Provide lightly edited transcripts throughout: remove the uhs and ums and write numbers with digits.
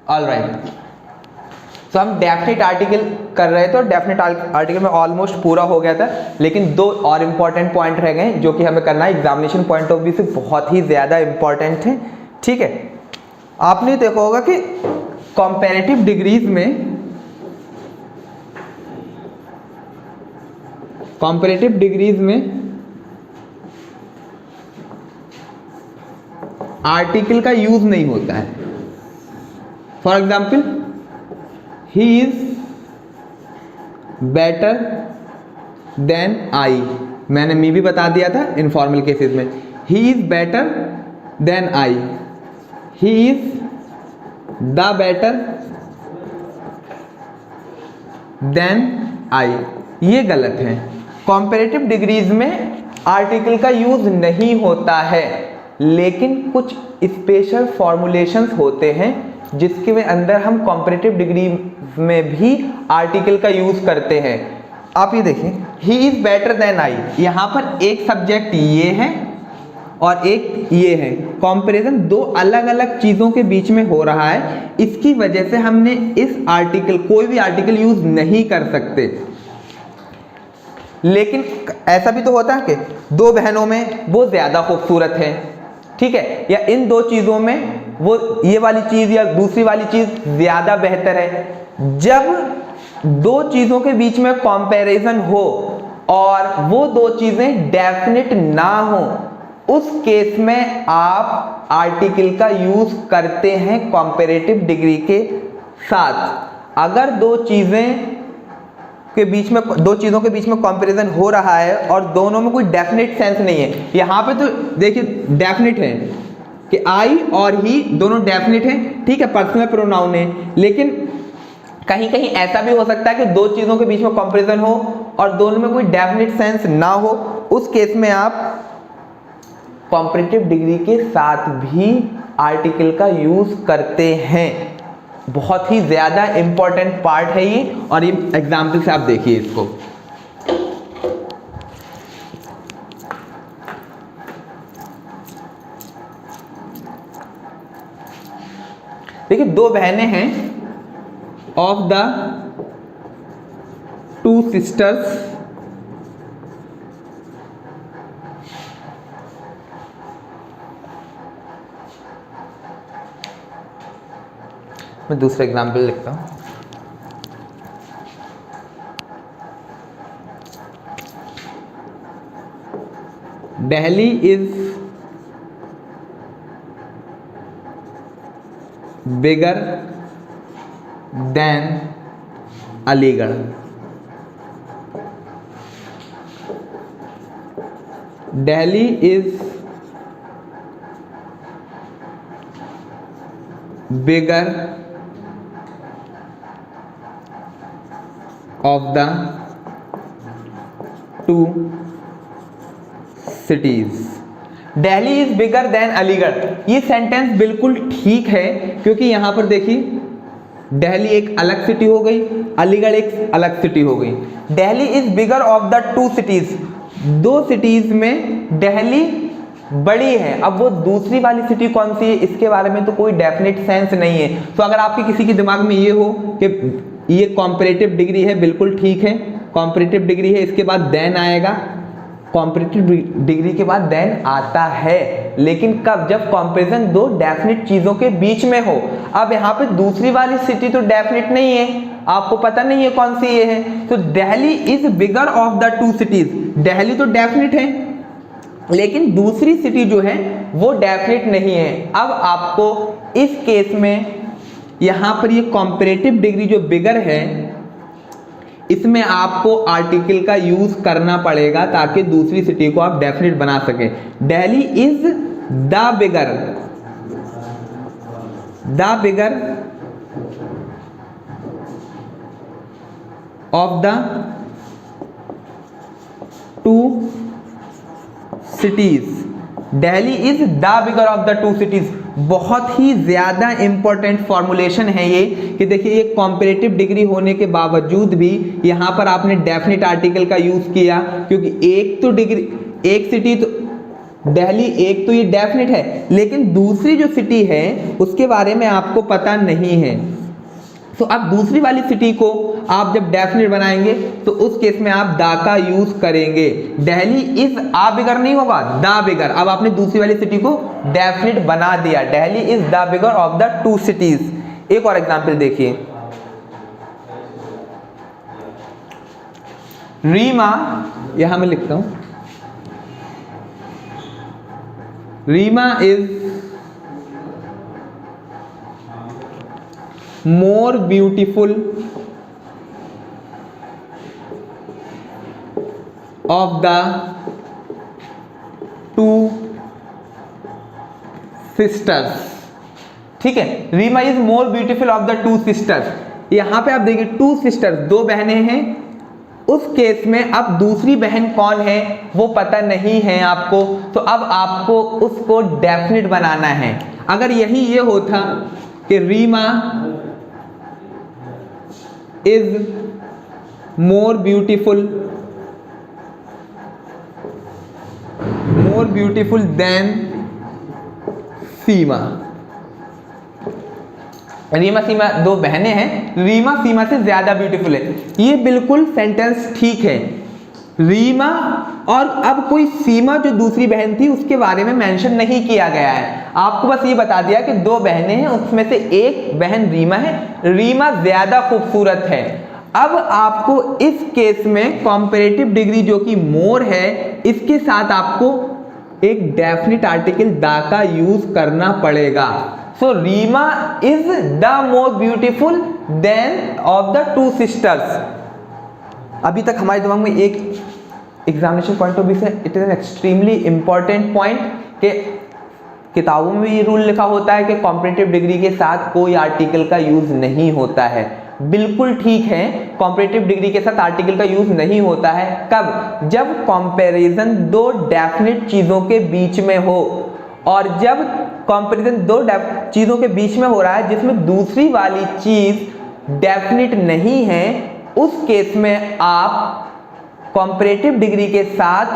All right, तो हम definite article कर रहे थे और डेफिनेट आर्टिकल में ऑलमोस्ट पूरा हो गया था, लेकिन दो और इम्पॉर्टेंट पॉइंट रह गए जो कि हमें करना है, एग्जामिनेशन पॉइंट ऑफ व्यू से बहुत ही ज़्यादा इम्पॉर्टेंट है। ठीक है, आपने देखा होगा कि कंपैरेटिव डिग्रीज में आर्टिकल का यूज नहीं होता है। For example, he is better than I, मैंने मी भी बता दिया था इनफॉर्मल केसेस में। He is better than I, he is the better than I, ये गलत है। कॉम्पेरेटिव डिग्रीज में आर्टिकल का यूज नहीं होता है, लेकिन कुछ स्पेशल फॉर्मुलेशंस होते हैं जिसके में अंदर हम कॉम्पेरेटिव डिग्री में भी आर्टिकल का यूज करते हैं। आप ये देखिए, he is better than I, यहाँ पर एक सब्जेक्ट ये है और एक ये है, कंपैरिजन दो अलग अलग चीजों के बीच में हो रहा है, इसकी वजह से हमने इस आर्टिकल, कोई भी आर्टिकल यूज नहीं कर सकते। लेकिन ऐसा भी तो होता है कि दो बहनों में वो ज्यादा खूबसूरत है, ठीक है, या इन दो चीजों में वो ये वाली चीज या दूसरी वाली चीज ज्यादा बेहतर है। जब दो चीजों के बीच में कंपैरिजन हो और वो दो चीजें डेफिनेट ना हो, उस केस में आप आर्टिकल का यूज करते हैं कंपैरेटिव डिग्री के साथ। अगर दो चीजों के बीच में कंपैरिजन हो रहा है और दोनों में कोई डेफिनेट सेंस नहीं है, यहाँ पे तो देखिए डेफिनेट है कि आई और ही दोनों डेफिनेट हैं, ठीक है, पर्सनल प्रोनाउन है, लेकिन कहीं कहीं ऐसा भी हो सकता है कि दो चीजों के बीच में कंपैरिजन हो और दोनों में कोई डेफिनेट सेंस ना हो, उस केस में आप कंपैरेटिव डिग्री के साथ भी आर्टिकल का यूज करते हैं। बहुत ही ज्यादा इंपॉर्टेंट पार्ट है ये, और ये एग्जाम्पल से आप देखिए इसको। देखिए, दो बहनें हैं, ऑफ द टू सिस्टर्स मैं दूसरा एग्जाम्पल लिखता हूं। Delhi is bigger than Aligarh. Delhi is bigger of the two cities। Delhi is bigger than Aligarh, ये सेंटेंस बिल्कुल ठीक है, क्योंकि यहां पर देखिए दिल्ली एक अलग सिटी हो गई, अलीगढ़ एक अलग सिटी हो गई। Delhi is bigger of the two cities, दो सिटीज में दिल्ली बड़ी है, अब वो दूसरी वाली सिटी कौन सी है इसके बारे में तो कोई डेफिनेट सेंस नहीं है। तो अगर आपके किसी के दिमाग में ये हो कि ये कॉम्पैरेटिव डिग्री है, बिल्कुल ठीक है, कॉम्पैरेटिव डिग्री है, इसके बाद देन आएगा, कॉम्पैरेटिव डिग्री के बाद देन आता है, लेकिन कब? जब कंपैरिजन दो डेफिनेट चीजों के बीच में हो। अब यहाँ पे दूसरी वाली सिटी तो डेफिनेट नहीं है, आपको पता नहीं है कौन सी ये है, तो Delhi is bigger of the two cities, Delhi तो डेफिनेट है, लेकिन दूसरी सिटी जो है वो डेफिनेट नहीं है। अब आपको इस केस में यहां पर ये कॉम्पैरेटिव डिग्री जो बिगर है, इसमें आपको आर्टिकल का यूज करना पड़ेगा ताकि दूसरी सिटी को आप डेफिनेट बना सकें। Delhi is the bigger of the two cities, Delhi is the bigger of the two cities. बहुत ही ज्यादा इंपॉर्टेंट फॉर्मुलेशन है ये, कि देखिए ये कॉम्पैरेटिव डिग्री होने के बावजूद भी यहां पर आपने डेफिनेट आर्टिकल का यूज किया, क्योंकि एक सिटी तो दिल्ली एक तो ये डेफिनेट है, लेकिन दूसरी जो सिटी है उसके बारे में आपको पता नहीं है। तो अब दूसरी वाली सिटी को आप जब डेफिनेट बनाएंगे तो उस केस में आप दा का यूज करेंगे। दिल्ली इज आ बिगर नहीं होगा, दा बिगर। अब आपने दूसरी वाली सिटी को डेफिनेट बना दिया, Delhi is the bigger of the two cities. एक और एग्जांपल देखिए, रीमा, यहां मैं लिखता हूं, Reema is more beautiful of the two sisters। ठीक है, Reema is more beautiful of the two sisters. यहां पे आप देखिए टू सिस्टर्स, दो बहनें हैं। उस केस में अब दूसरी बहन कौन है वो पता नहीं है आपको, तो अब आपको उसको डेफिनेट बनाना है। अगर यही ये होता कि Reema is more beautiful than सीमा। रीमा सीमा दो बहनें हैं, रीमा सीमा से ज्यादा ब्यूटीफुल है, ये बिल्कुल सेंटेंस ठीक है। रीमा और अब कोई सीमा जो दूसरी बहन थी उसके बारे में मेंशन नहीं किया गया है, आपको बस ये बता दिया कि दो बहनें हैं, उसमें से एक बहन रीमा है, रीमा ज्यादा खूबसूरत है। अब आपको इस केस में कंपैरेटिव डिग्री जो कि मोर है, इसके साथ आपको एक डेफिनेट आर्टिकल दा का यूज करना पड़ेगा। So Reema is the more beautiful than of the two sisters. अभी तक हमारे दिमाग में एक एग्जामिनेशन पॉइंट ऑफ व्यू से it is an extremely important point कि किताबों में ये रूल लिखा होता है कि कॉम्परेटिव डिग्री के साथ कोई आर्टिकल का यूज नहीं होता है। बिल्कुल ठीक है, कॉम्परेटिव डिग्री के साथ आर्टिकल का यूज नहीं होता है। कब? जब कंपैरिजन दो डेफिनेट चीजों के बीच में हो, और जब कंपैरिजन दो चीजों के बीच में हो रहा है जिसमें दूसरी वाली चीज डेफिनेट नहीं है, उस केस में आप कंपैरेटिव डिग्री के साथ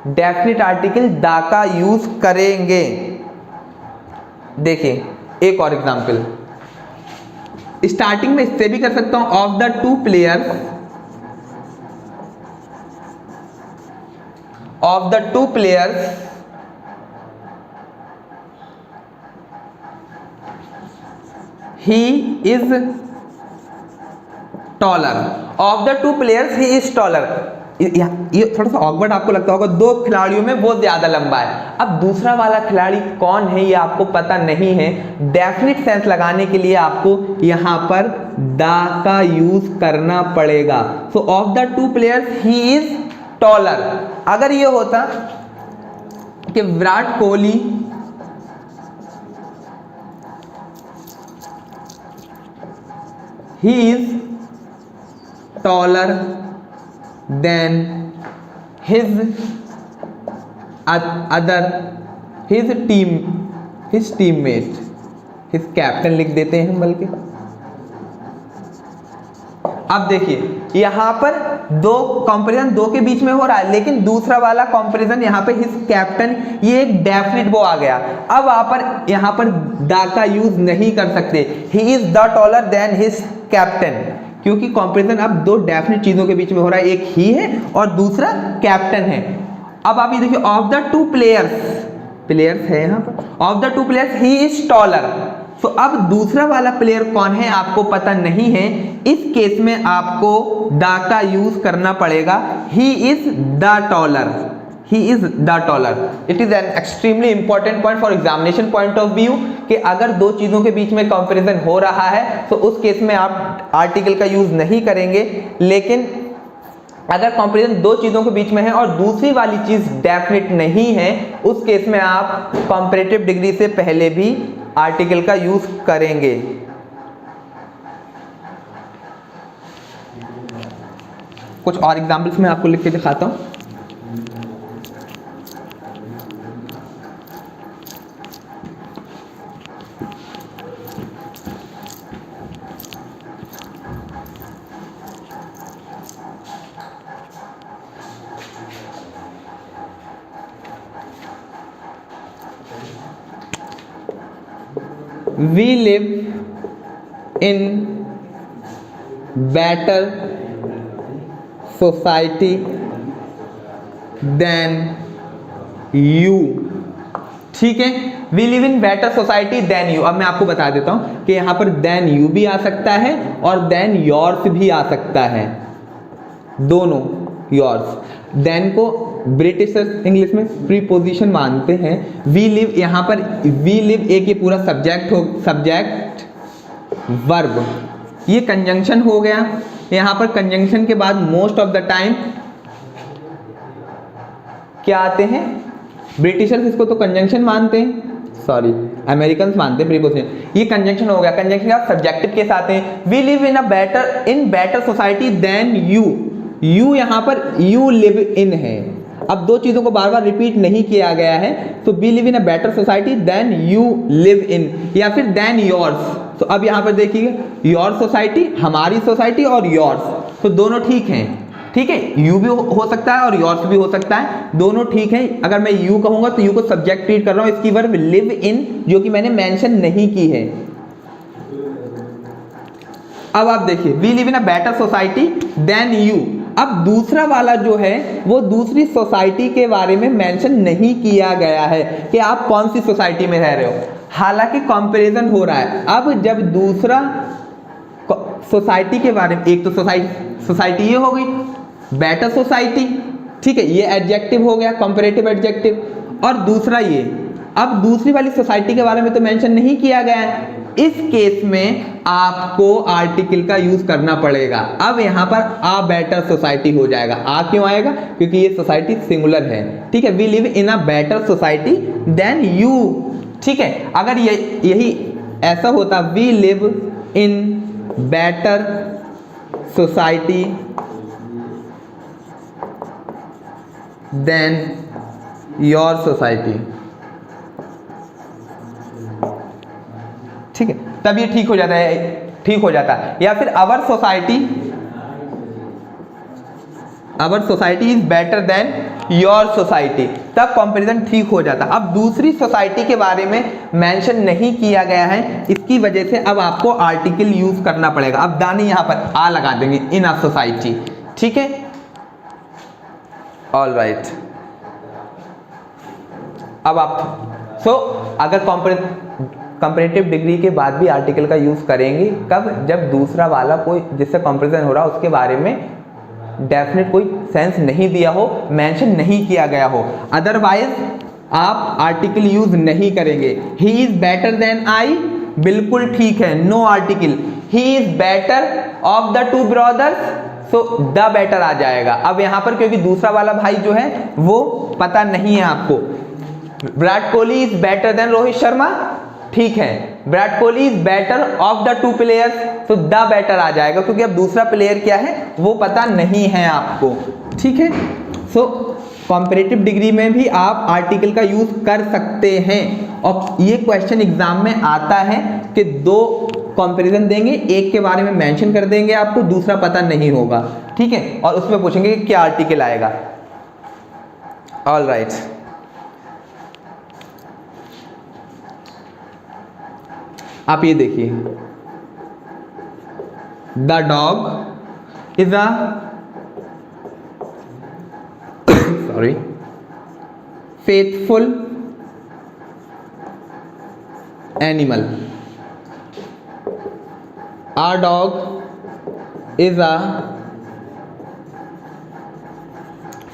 डेफिनेट आर्टिकल दा का यूज करेंगे। देखिए एक और एग्जांपल, स्टार्टिंग में इससे भी कर सकता हूं, of the two players, of the two players he is taller, of the two players he is taller. ये थोड़ा सा ऑकवर्ड आपको लगता होगा, दो खिलाड़ियों में वो ज्यादा लंबा है। अब दूसरा वाला खिलाड़ी कौन है ये आपको पता नहीं है, डेफिनेट सेंस लगाने के लिए आपको यहां पर दा का यूज करना पड़ेगा। सो of the two players he is taller. अगर ये होता कि Virat Kohli he is taller than his teammate, his captain लिख देते हैं हम बल्कि। अब देखिए यहां पर दो कंपैरिजन दो के बीच में हो रहा है, लेकिन दूसरा वाला कंपैरिजन यहां पे हिज कैप्टन, ये एक डेफिनेट वो आ गया। अब आप यहां पर दा का यूज नहीं कर सकते, ही is the taller than his captain, क्योंकि कंपैरिजन अब दो डेफिनेट चीजों के बीच में हो रहा है, एक ही है और दूसरा कैप्टन है। अब आप ये देखिए of the two players, players है यहां पर, of the two players he is taller. तो अब दूसरा वाला प्लेयर कौन है आपको पता नहीं है, इस केस में आपको दा का यूज करना पड़ेगा, ही is the taller, he is the taller। it is an extremely important point for examination point of view कि अगर दो चीजों के बीच में कंपैरिजन हो रहा है तो उस केस में आप आर्टिकल का यूज नहीं करेंगे, लेकिन अगर कंपैरिजन दो चीजों के बीच में है और दूसरी वाली चीज डेफिनेट नहीं है, उस केस में आप कंपैरेटिव डिग्री से पहले भी आर्टिकल का यूज करेंगे। कुछ और एग्जांपल्स मैं आपको लिख के दिखाता हूं। we live in better society than you। ठीक है, we live in better society than you. अब मैं आपको बता देता हूं कि यहां पर देन यू भी आ सकता है और देन योर्स भी आ सकता है, दोनों योर्स। देन को ब्रिटिशर्स इंग्लिश में प्रीपोजिशन मानते हैं। वी लिव, यहां पर वी लिव एक ये पूरा सब्जेक्ट हो, सब्जेक्ट वर्ब, ये कंजंक्शन हो गया। यहां पर कंजंक्शन के बाद मोस्ट ऑफ द टाइम क्या आते हैं, ब्रिटिशर्स इसको तो कंजंक्शन मानते हैं, सॉरी अमेरिकन मानते हैं प्रीपोजिशन। ये कंजंक्शन हो गया। कंजंक्शन के बाद सब्जेक्टिव केस आते हैं। We live in better society than you. You यहां पर यू लिव इन है। अब दो चीजों को बार बार रिपीट नहीं किया गया है, तो we live in a better society than you live in, या फिर देन योर्स। तो अब यहां पर देखिए, योर सोसाइटी, हमारी सोसाइटी, और योर्स, तो दोनों ठीक हैं। ठीक है, यू भी हो सकता है और योर्स भी हो सकता है, दोनों ठीक है। अगर मैं यू कहूंगा तो यू को सब्जेक्ट ट्रीट कर रहा हूं, इसकी वर्ब लिव इन जो कि मैंने मेंशन नहीं की है। अब आप देखिए, we live in a better society than you. अब दूसरा वाला जो है वो दूसरी सोसाइटी के बारे में मेंशन नहीं किया गया है कि आप कौन सी सोसाइटी में रह रहे हो, हालांकि कंपैरिजन हो रहा है। अब जब दूसरा सोसाइटी के बारे में, एक तो सोसाइटी ये हो गई बेटर सोसाइटी, ठीक है, ये एडजेक्टिव हो गया, कंपैरेटिव एडजेक्टिव, और दूसरा ये। अब दूसरी वाली सोसाइटी के बारे में तो मेंशन नहीं किया गया है, इस केस में आपको आर्टिकल का यूज करना पड़ेगा। अब यहां पर आ बेटर सोसाइटी हो जाएगा। आ क्यों आएगा, क्योंकि ये सोसाइटी सिंगुलर है। ठीक है, we live in a better society than you. ठीक है, अगर यही ऐसा होता, we live in better society than your society, ठीक है, तब ये ठीक हो जाता है, ठीक हो जाता है। या फिर our society is better then your society, तब कंपैरिजन ठीक हो जाता। अब दूसरी सोसाइटी के बारे में मेंशन नहीं किया गया है, इसकी वजह से अब आपको आर्टिकल यूज करना पड़ेगा। अब दानी यहां पर आ लगा देंगे, इन अ सोसाइटी। ठीक है, ऑल राइट। अब आप अगर कंपैरेटिव डिग्री के बाद भी आर्टिकल का यूज करेंगे कब, जब दूसरा वाला कोई जिससे कंपैरिजन हो रहा है उसके बारे में डेफिनेट कोई सेंस नहीं दिया हो, मेंशन नहीं किया गया हो, अदरवाइज आप आर्टिकल यूज नहीं करेंगे। He is better than I, बिल्कुल ठीक है, no article. He is better of the two brothers, तो द बेटर आ जाएगा। अब यहां पर क्योंकि दूसरा वाला भाई जो है वो पता नहीं है आपको। Virat Kohli is better then Rohit Sharma, ठीक है, Virat Kohli is better of the two players, तो द बेटर आ जाएगा, क्योंकि अब दूसरा प्लेयर क्या है वो पता नहीं है आपको। ठीक है, सो कॉम्परेटिव डिग्री में भी आप आर्टिकल का यूज कर सकते हैं। और ये क्वेश्चन एग्जाम में आता है कि दो कंपैरिजन देंगे, एक के बारे में मेंशन कर देंगे आपको, दूसरा पता नहीं होगा। ठीक है, और उसमें पूछेंगे कि क्या आर्टिकल आएगा। ऑल राइट, आप ये देखिए, the dog is a sorry faithful animal. Our dog is a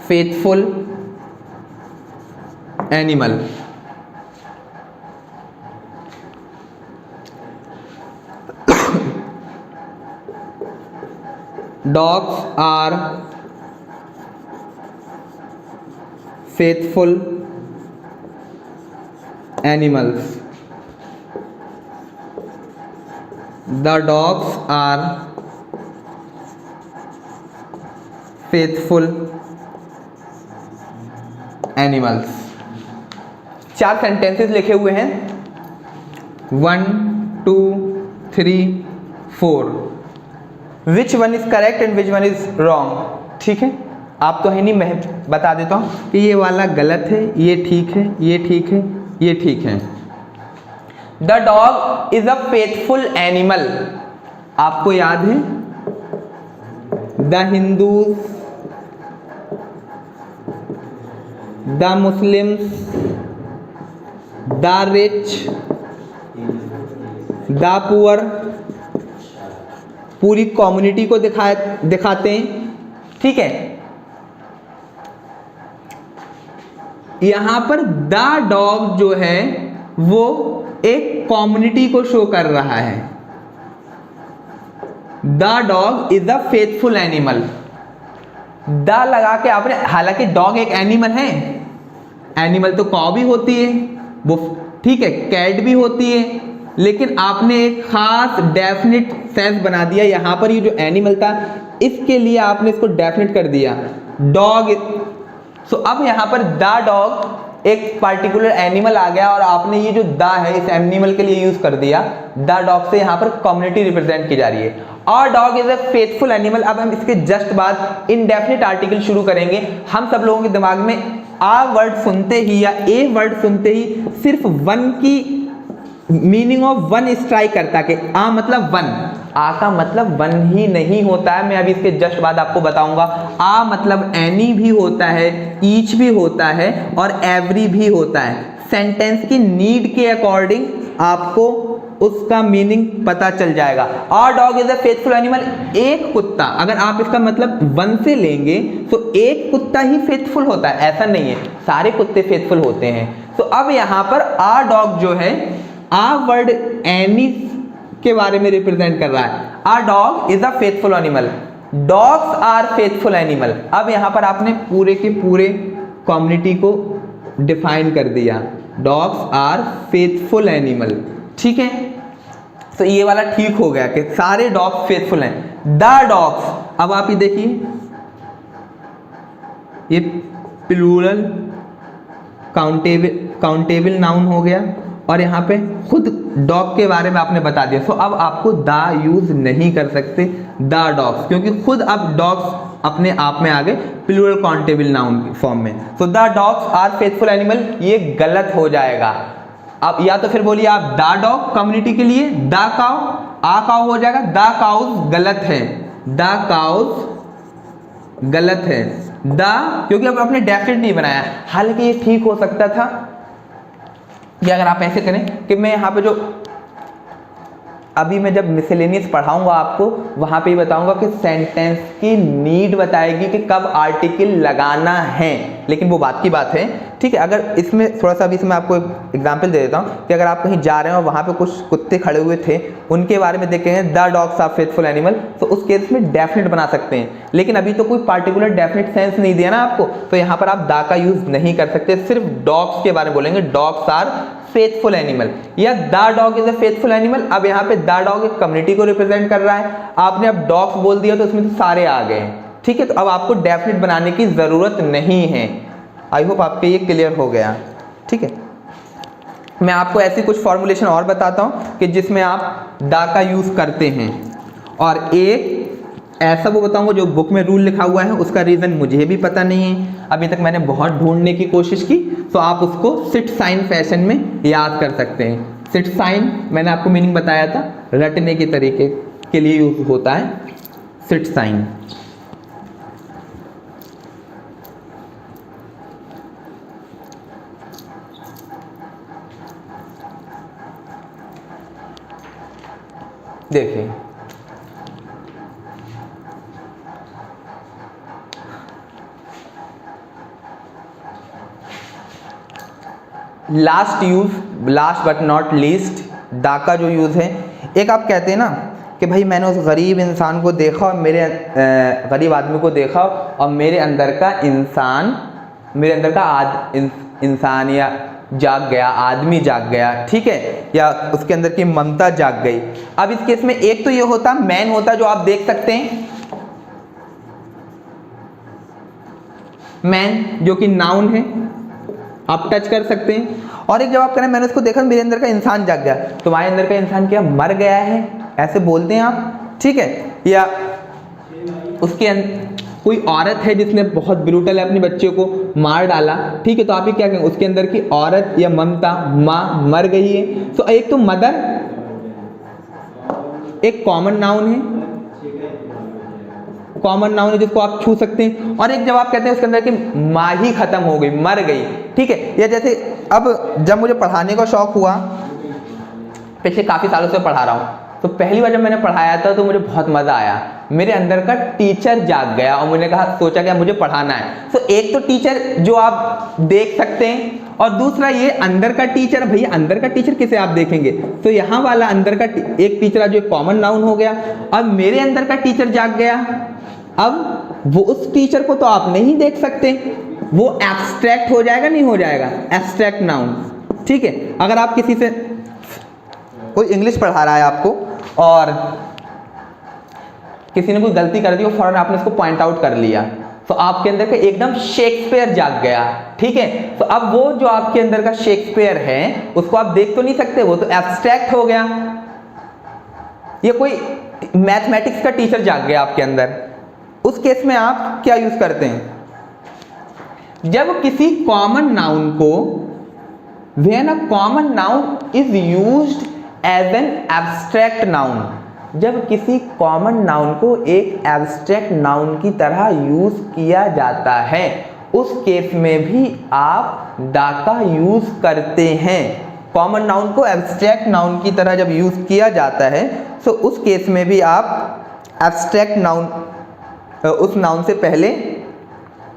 faithful animal. Dogs are faithful animals. The dogs are faithful animals. 4 sentences लिखे हुए हैं, 1 2 3 4। Which one is correct and which one is wrong. ठीक है, आप तो है नहीं, मैं बता देता हूँ कि ये वाला गलत है, ये ठीक है, ये ठीक है, ये ठीक है। The dog is a faithful animal, आपको याद है the Hindus, the Muslims, the rich, the poor, पूरी कम्युनिटी को दिखाते हैं, ठीक है। यहां पर द डॉग जो है वो एक कम्युनिटी को शो कर रहा है। The dog is a faithful animal, the लगा के आपने, हालांकि डॉग एक एनिमल है, एनिमल तो कॉ भी होती है वो, ठीक है, कैट भी होती है, लेकिन आपने एक खास डेफिनेट सेंस बना दिया यहां पर। ये जो एनिमल था इसके लिए आपने इसको डेफिनेट कर दिया डॉग। सो अब यहां पर द डॉग एक पार्टिकुलर एनिमल आ गया और आपने ये जो द है इस एनिमल के लिए यूज कर दिया। द डॉग से यहां पर कम्युनिटी रिप्रेजेंट की जा रही है। और dog is a faithful animal. अब हम इसके जस्ट बाद इनडेफिनिट आर्टिकल शुरू करेंगे। हम सब लोगों के दिमाग में आ वर्ड सुनते ही या ए वर्ड सुनते ही सिर्फ वन की मीनिंग ऑफ वन स्ट्राइक करता कि आ मतलब वन। आ का मतलब वन ही नहीं होता है, मैं अभी इसके जस्ट बाद आपको बताऊंगा। आ मतलब एनी भी होता है, ईच भी होता है और एवरी भी होता है। सेंटेंस की नीड के अकॉर्डिंग आपको उसका मीनिंग पता चल जाएगा। Our dog is a faithful animal, एक कुत्ता, अगर आप इसका मतलब वन से लेंगे तो एक कुत्ता ही फेथफुल होता है, ऐसा नहीं है, सारे कुत्ते फेथफुल होते हैं। तो अब यहां पर आवर डॉग जो है आ वर्ड एनी के बारे में रिप्रेजेंट कर रहा है। Our dog is a faithful animal, dogs are faithful animal. अब यहां पर आपने पूरे के पूरे कम्युनिटी को डिफाइन कर दिया, डॉग्स आर फेथफुल एनिमल, ठीक है। तो ये वाला ठीक हो गया कि सारे डॉग्स फेथफुल हैं। द डॉग्स, अब आप ये देखिए, ये प्लूरल काउंटेबल नाउन हो गया और यहाँ पे खुद डॉग के बारे में आपने बता दिया। सो अब आपको द यूज नहीं कर सकते द डॉग्स, क्योंकि खुद अब डॉग्स अपने आप में आ गए प्लूरल काउंटेबल नाउन फॉर्म में। So the dogs are faithful animal, ये गलत हो जाएगा। अब या तो फिर बोलिए आप द डॉग कम्युनिटी के लिए, द काउ, आ काउ हो जाएगा, द काउज गलत है, द काउज गलत है, द, क्योंकि अब आपने डेफिनेट नहीं बनाया। हालांकि ये ठीक हो सकता था कि अगर आप ऐसे करें कि मैं यहाँ पे जो अभी मैं जब मिसलेनियस पढ़ाऊंगा आपको वहां पे बताऊंगा कि सेंटेंस की नीड बताएगी कि कब आर्टिकल लगाना है, लेकिन वो बात की बात है, ठीक है। अगर इसमें थोड़ा सा, अभी इसमें आपको एक एग्जांपल दे देता हूँ कि अगर आप कहीं जा रहे हो वहां पे कुछ कुत्ते खड़े हुए थे, उनके बारे में देखेंगे the dogs are faithful animal, तो उस केस में डेफिनेट बना सकते हैं। लेकिन अभी तो कोई पार्टिकुलर डेफिनेट सेंस नहीं दिया ना आपको, तो यहाँ पर आप द का यूज नहीं कर सकते, सिर्फ डॉग्स के बारे में बोलेंगे, डॉग्स आर फेथफुल एनिमल या the dog is a faithful animal. अब यहाँ पे द डॉग एक कम्युनिटी को रिप्रेजेंट कर रहा है, आपने अब डॉग्स बोल दिया तो उसमें तो सारे आ गए, ठीक है। तो अब आपको डेफिनेट बनाने की जरूरत नहीं है। आई होप आपके ये क्लियर हो गया, ठीक है। मैं आपको ऐसी कुछ फॉर्मुलेशन और बताता हूं कि जिसमें आप द का यूज करते हैं, और एक ऐसा वो बताऊंगा जो बुक में रूल लिखा हुआ है, उसका रीजन मुझे भी पता नहीं है, अभी तक मैंने बहुत ढूंढने की कोशिश की, तो आप उसको सिट साइन फैशन में याद कर सकते हैं। सिट साइन मैंने आपको मीनिंग बताया था, रटने के तरीके के लिए यूज होता है सिट साइन। देखिए last use, last but not least, दा का जो यूज है, एक आप कहते हैं ना कि भाई मैंने उस गरीब इंसान को देखा और मेरे गरीब आदमी को देखा और मेरे अंदर का इंसान, मेरे अंदर का इंसान या जाग गया, आदमी जाग गया, ठीक है, या उसके अंदर की ममता जाग गई। अब इस केस में एक तो ये होता मैन होता जो आप देख सकते हैं, मैन जो कि नाउन है, आप टच कर सकते हैं। और एक जब आप करें मैंने उसको देखा मेरे अंदर का इंसान जाग गया, तुम्हारे अंदर का इंसान क्या मर गया है, ऐसे बोलते हैं आप, ठीक है। या उसके कोई औरत है जिसने बहुत ब्रूटल है अपने बच्चे को मार डाला, ठीक है, तो आप ये क्या कहेंगे, उसके अंदर की औरत या ममता, माँ मर गई है। तो एक तो मदर एक कॉमन नाउन है, कॉमन नाउन है जिसको आप छू सकते हैं, और एक जब आप कहते हैं उसके अंदर की माँ ही खत्म हो गई, मर गई, ठीक है। या जैसे अब जब मुझे पढ़ाने का शौक हुआ, पिछले काफ़ी सालों से पढ़ा रहा हूँ, तो पहली बार जब मैंने पढ़ाया था तो मुझे बहुत मज़ा आया, मेरे अंदर का टीचर जाग गया और मैंने कहा, सोचा कि मुझे पढ़ाना है। तो एक तो टीचर जो आप देख सकते हैं, और दूसरा ये अंदर का टीचर, भैया अंदर का टीचर किसे आप देखेंगे, तो यहाँ वाला अंदर का एक टीचर जो कॉमन नाउन हो गया। अब मेरे अंदर का टीचर जाग गया, अब वो उस टीचर को तो आप नहीं देख सकते, वो एब्स्ट्रैक्ट हो जाएगा, नहीं हो जाएगा, एब्स्ट्रैक्ट नाउन, ठीक है। अगर आप किसी से, कोई इंग्लिश पढ़ा रहा है आपको और किसी ने कोई गलती कर दी और फौरन आपने उसको पॉइंट आउट कर लिया, तो आपके अंदर का एकदम शेक्सपियर जाग गया, ठीक है। तो अब वो जो आपके अंदर का शेक्सपियर है उसको आप देख तो नहीं सकते, वो तो एब्स्ट्रैक्ट हो गया। ये कोई मैथमेटिक्स का टीचर जाग गया आपके अंदर, उस केस में आप क्या यूज करते हैं, जब किसी कॉमन नाउन को, when a common noun is used as an abstract noun, जब किसी कॉमन नाउन को एक एब्स्ट्रैक्ट नाउन की तरह यूज किया जाता है, उस केस में भी आप दा का यूज करते हैं। कॉमन नाउन को एब्स्ट्रैक्ट नाउन की तरह जब यूज किया जाता है, तो उस केस में भी आप एब्स्ट्रैक्ट नाउन, उस नाउन से पहले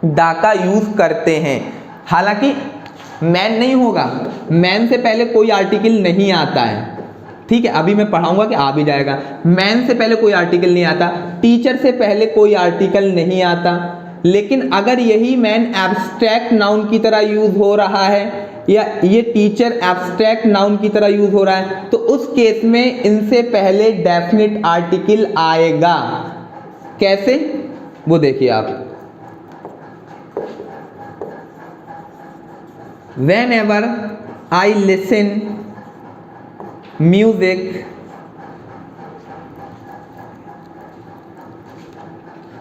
दा का यूज करते हैं। हालांकि मैन नहीं होगा, मैन से पहले कोई आर्टिकल नहीं आता है, ठीक है, अभी मैं पढ़ाऊंगा कि आ भी जाएगा। मैन से पहले कोई आर्टिकल नहीं आता, टीचर से पहले कोई आर्टिकल नहीं आता, लेकिन अगर यही मैन एब्स्ट्रैक्ट नाउन की तरह यूज हो रहा है या ये टीचर एब्स्ट्रैक्ट नाउन की तरह यूज हो रहा है, तो उस केस में इनसे पहले डेफिनेट आर्टिकल आएगा। कैसे, वो देखिए आप, whenever I listen music,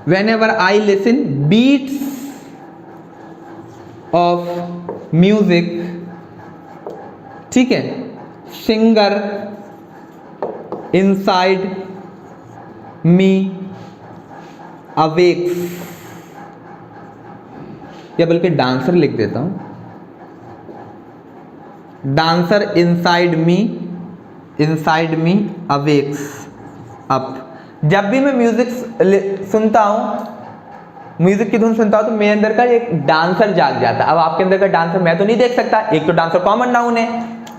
whenever I listen beats of music, ठीक है, singer inside me awakes, या बल्कि डांसर लिख देता हूं, dancer inside me awakes up. जब भी मैं म्यूजिक सुनता हूँ, म्यूजिक की धुन सुनता हूँ, तो मेरे अंदर का एक डांसर जाग जाता है। अब आपके अंदर का डांसर मैं तो नहीं देख सकता, एक तो डांसर कॉमन नाउन है,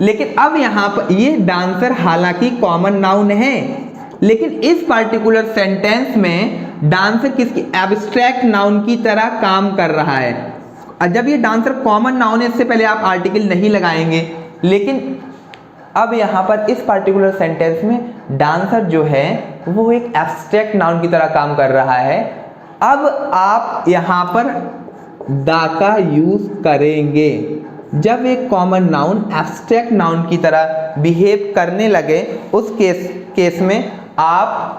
लेकिन अब यहाँ पर ये डांसर हालांकि कॉमन नाउन है, लेकिन इस पार्टिकुलर सेंटेंस में डांसर किसकी, एब्स्ट्रैक्ट नाउन की तरह काम कर रहा है। जब ये डांसर कॉमन नाउन है, इससे पहले आप आर्टिकल नहीं लगाएंगे, लेकिन अब यहाँ पर इस पार्टिकुलर सेंटेंस में डांसर जो है वो एक एब्स्ट्रैक्ट नाउन की तरह काम कर रहा है। अब आप यहाँ पर दा का यूज करेंगे जब एक कॉमन नाउन एब्स्ट्रैक्ट नाउन की तरह बिहेव करने लगे, उस केस में आप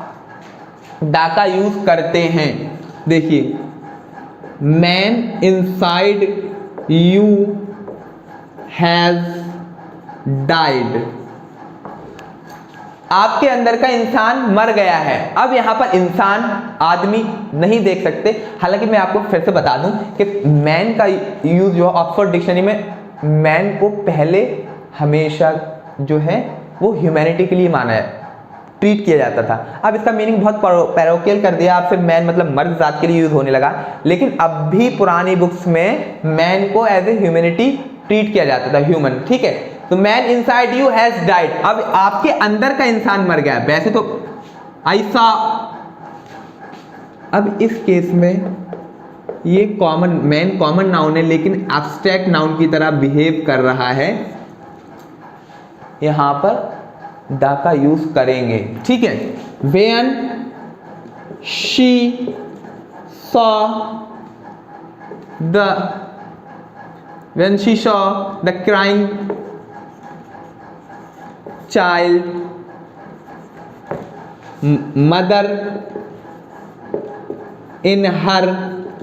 दा का यूज करते हैं। देखिए, man inside you has died, आपके अंदर का इंसान मर गया है। अब यहां पर इंसान आदमी नहीं देख सकते, हालांकि मैं आपको फिर से बता दूं कि मैन का यूज जो ऑक्सफोर्ड डिक्शनरी में मैन को पहले हमेशा जो है वो ह्यूमैनिटी के लिए माना है, ट्रीट किया जाता था। अब इसका मीनिंग बहुत पैरोकियल कर दिया, अब सिर्फ मैन मतलब मर्द जात के लिए यूज होने लगा, लेकिन अब भी पुरानी बुक्स में मैन को एज ए ह्यूमैनिटी ट्रीट किया जाता था, ह्यूमन, ठीक है। तो man inside you has died, अब आपके अंदर का इंसान मर गया, वैसे तो ऐसा। अब इस केस में ये मैन कॉमन नाउन है, लेकिन एब्स्ट्रैक्ट नाउन की तरह बिहेव कर रहा है, यहां पर दा का यूज करेंगे, ठीक है। When she saw the crying child, mother in her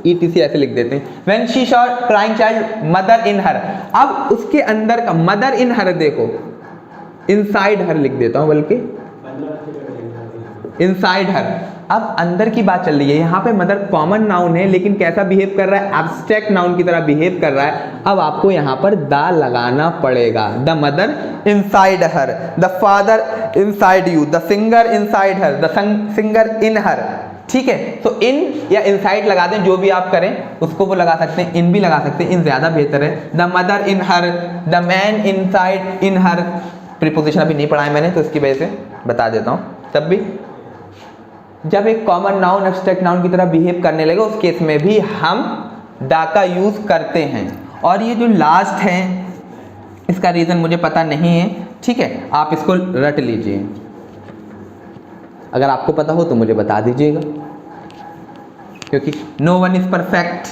ETC ऐसे लिख देते हैं। When she saw crying child, mother in her। अब उसके अंदर का mother in her देखो, inside her लिख देता हूं, बल्कि inside her। अब अंदर की बात चल रही है, यहाँ पे मदर कॉमन नाउन है लेकिन कैसा बिहेव कर रहा है, एब्स्ट्रैक्ट नाउन की तरह बिहेव कर रहा है। अब आपको यहाँ पर द लगाना पड़ेगा। The mother inside her, the father inside you, the singer inside her, the singer in her. ठीक है, तो इन या इनसाइड लगा दें, जो भी आप करें उसको वो लगा सकते हैं, इन भी लगा सकते हैं, इन ज्यादा बेहतर है। The mother in her, the man inside in her. Preposition अभी नहीं पढ़ा है मैंने तो इसकी वजह से बता देता हूँ। तब भी जब एक कॉमन नाउन एब्स्ट्रैक्ट नाउन की तरह बिहेव करने लगे उस केस में भी हम दा का यूज करते हैं। और ये जो लास्ट है इसका रीजन मुझे पता नहीं है, ठीक है, आप इसको रट लीजिए, अगर आपको पता हो तो मुझे बता दीजिएगा, क्योंकि no one is perfect,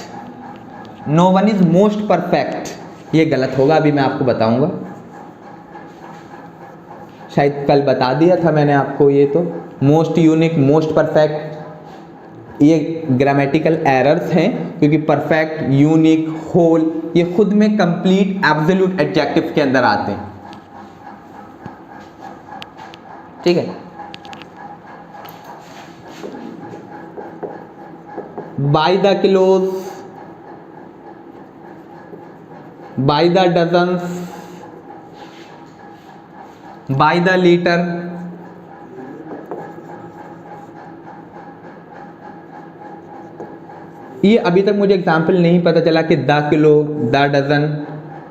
no one is most perfect, ये गलत होगा, अभी मैं आपको बताऊंगा। शायद कल बता दिया था मैंने आपको, ये तो मोस्ट यूनिक, मोस्ट परफेक्ट ये ग्रामेटिकल एरर्स हैं, क्योंकि परफेक्ट, यूनिक, होल ये खुद में कंप्लीट एब्सोल्यूट एडजेक्टिव्स के अंदर आते हैं। ठीक है, by the kilos, by the dozens, by the litre, ये अभी तक मुझे एग्जाम्पल नहीं पता चला कि the kilo, the dozen,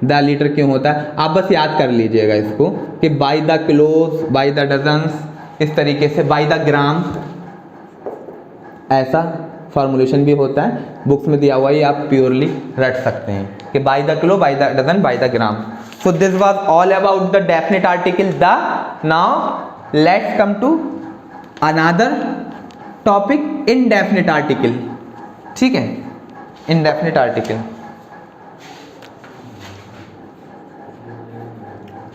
the litre क्यों होता है। आप बस याद कर लीजिएगा इसको कि by the kilos, by the dozens, इस तरीके से बाय द ग्राम, ऐसा फॉर्मुलेशन भी होता है, बुक्स में दिया हुआ है, आप प्योरली रट सकते हैं कि by the kilo, by the dozen, by the gram. So this was all about the definite article the. Now let's come to another topic, indefinite article. ठीक है, indefinite article,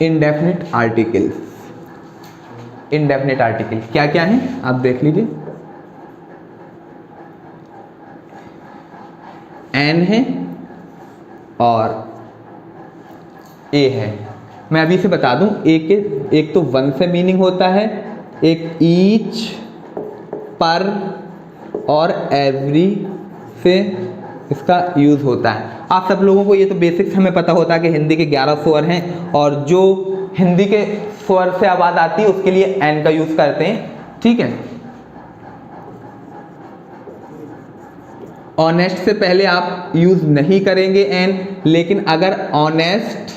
indefinite articles, indefinite article क्या क्या है आप देख लीजिए। N है और ए है। मैं अभी से बता दूं, एक तो वन से मीनिंग होता है, एक ईच, पर और एवरी से इसका यूज होता है। आप सब लोगों को ये तो बेसिक्स हमें पता होता है कि हिंदी के 11 स्वर हैं और जो हिंदी के स्वर से आवाज आती है उसके लिए एन का यूज करते हैं। ठीक है, ऑनेस्ट से पहले आप यूज नहीं करेंगे एन, लेकिन अगर ऑनेस्ट,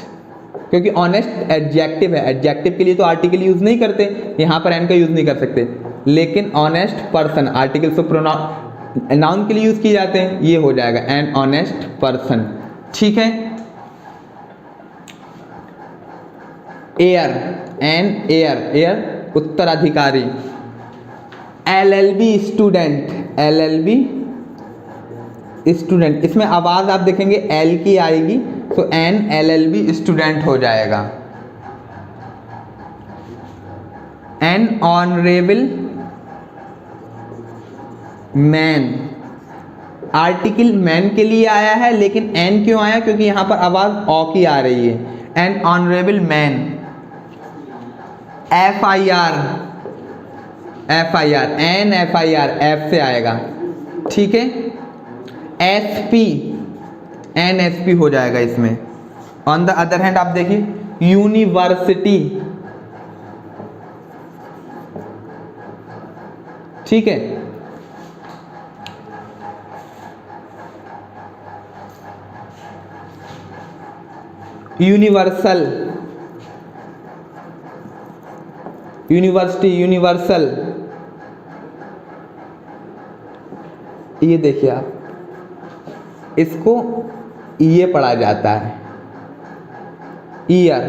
क्योंकि ऑनेस्ट एडजेक्टिव है, एडजेक्टिव के लिए तो आर्टिकल यूज नहीं करते, यहां पर एन का यूज नहीं कर सकते, लेकिन ऑनेस्ट पर्सन आर्टिकल से प्रोनाउन नाउन के लिए यूज किए जाते हैं, ये हो जाएगा एन ऑनेस्ट पर्सन। ठीक है, एयर, एन एयर, एयर उत्तराधिकारी। LLB स्टूडेंट, LLB स्टूडेंट, इसमें आवाज आप देखेंगे एल की आएगी तो एन LLB स्टूडेंट हो जाएगा। N honourable man, article man के लिए आया है लेकिन एन क्यों आया, क्योंकि यहां पर आवाज ऑ की आ रही है। An honourable man. FIR, FIR, an FIR F से आएगा। ठीक है, SP, NSP हो जाएगा इसमें। ऑन द अदर हैंड आप देखिए यूनिवर्सिटी। ठीक है, यूनिवर्सल, यूनिवर्सिटी, यूनिवर्सल। ये देखिए आप, इसको ये पढ़ा जाता है ईयर,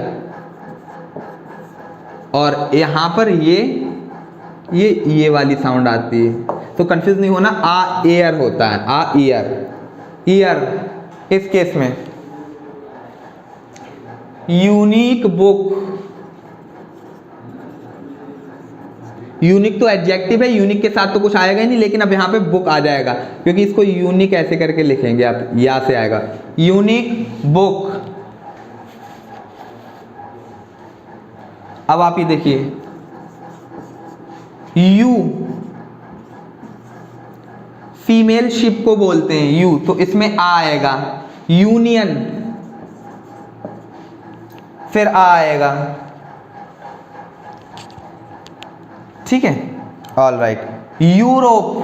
और यहां पर ये वाली साउंड आती है, तो कंफ्यूज नहीं होना, आ एयर होता है, आ ईयर, ईयर। इस केस में यूनिक बुक, यूनिक तो एडजेक्टिव है, यूनिक के साथ तो कुछ आएगा ही नहीं, लेकिन अब यहाँ पे बुक आ जाएगा क्योंकि इसको यूनिक ऐसे करके लिखेंगे आप, यहाँ से आएगा यूनिक बुक। अब आप ये देखिए यू फीमेल शिप को बोलते हैं यू, तो इसमें आ आएगा, यूनियन फिर आ आएगा, ठीक है, ऑल राइट। यूरोप,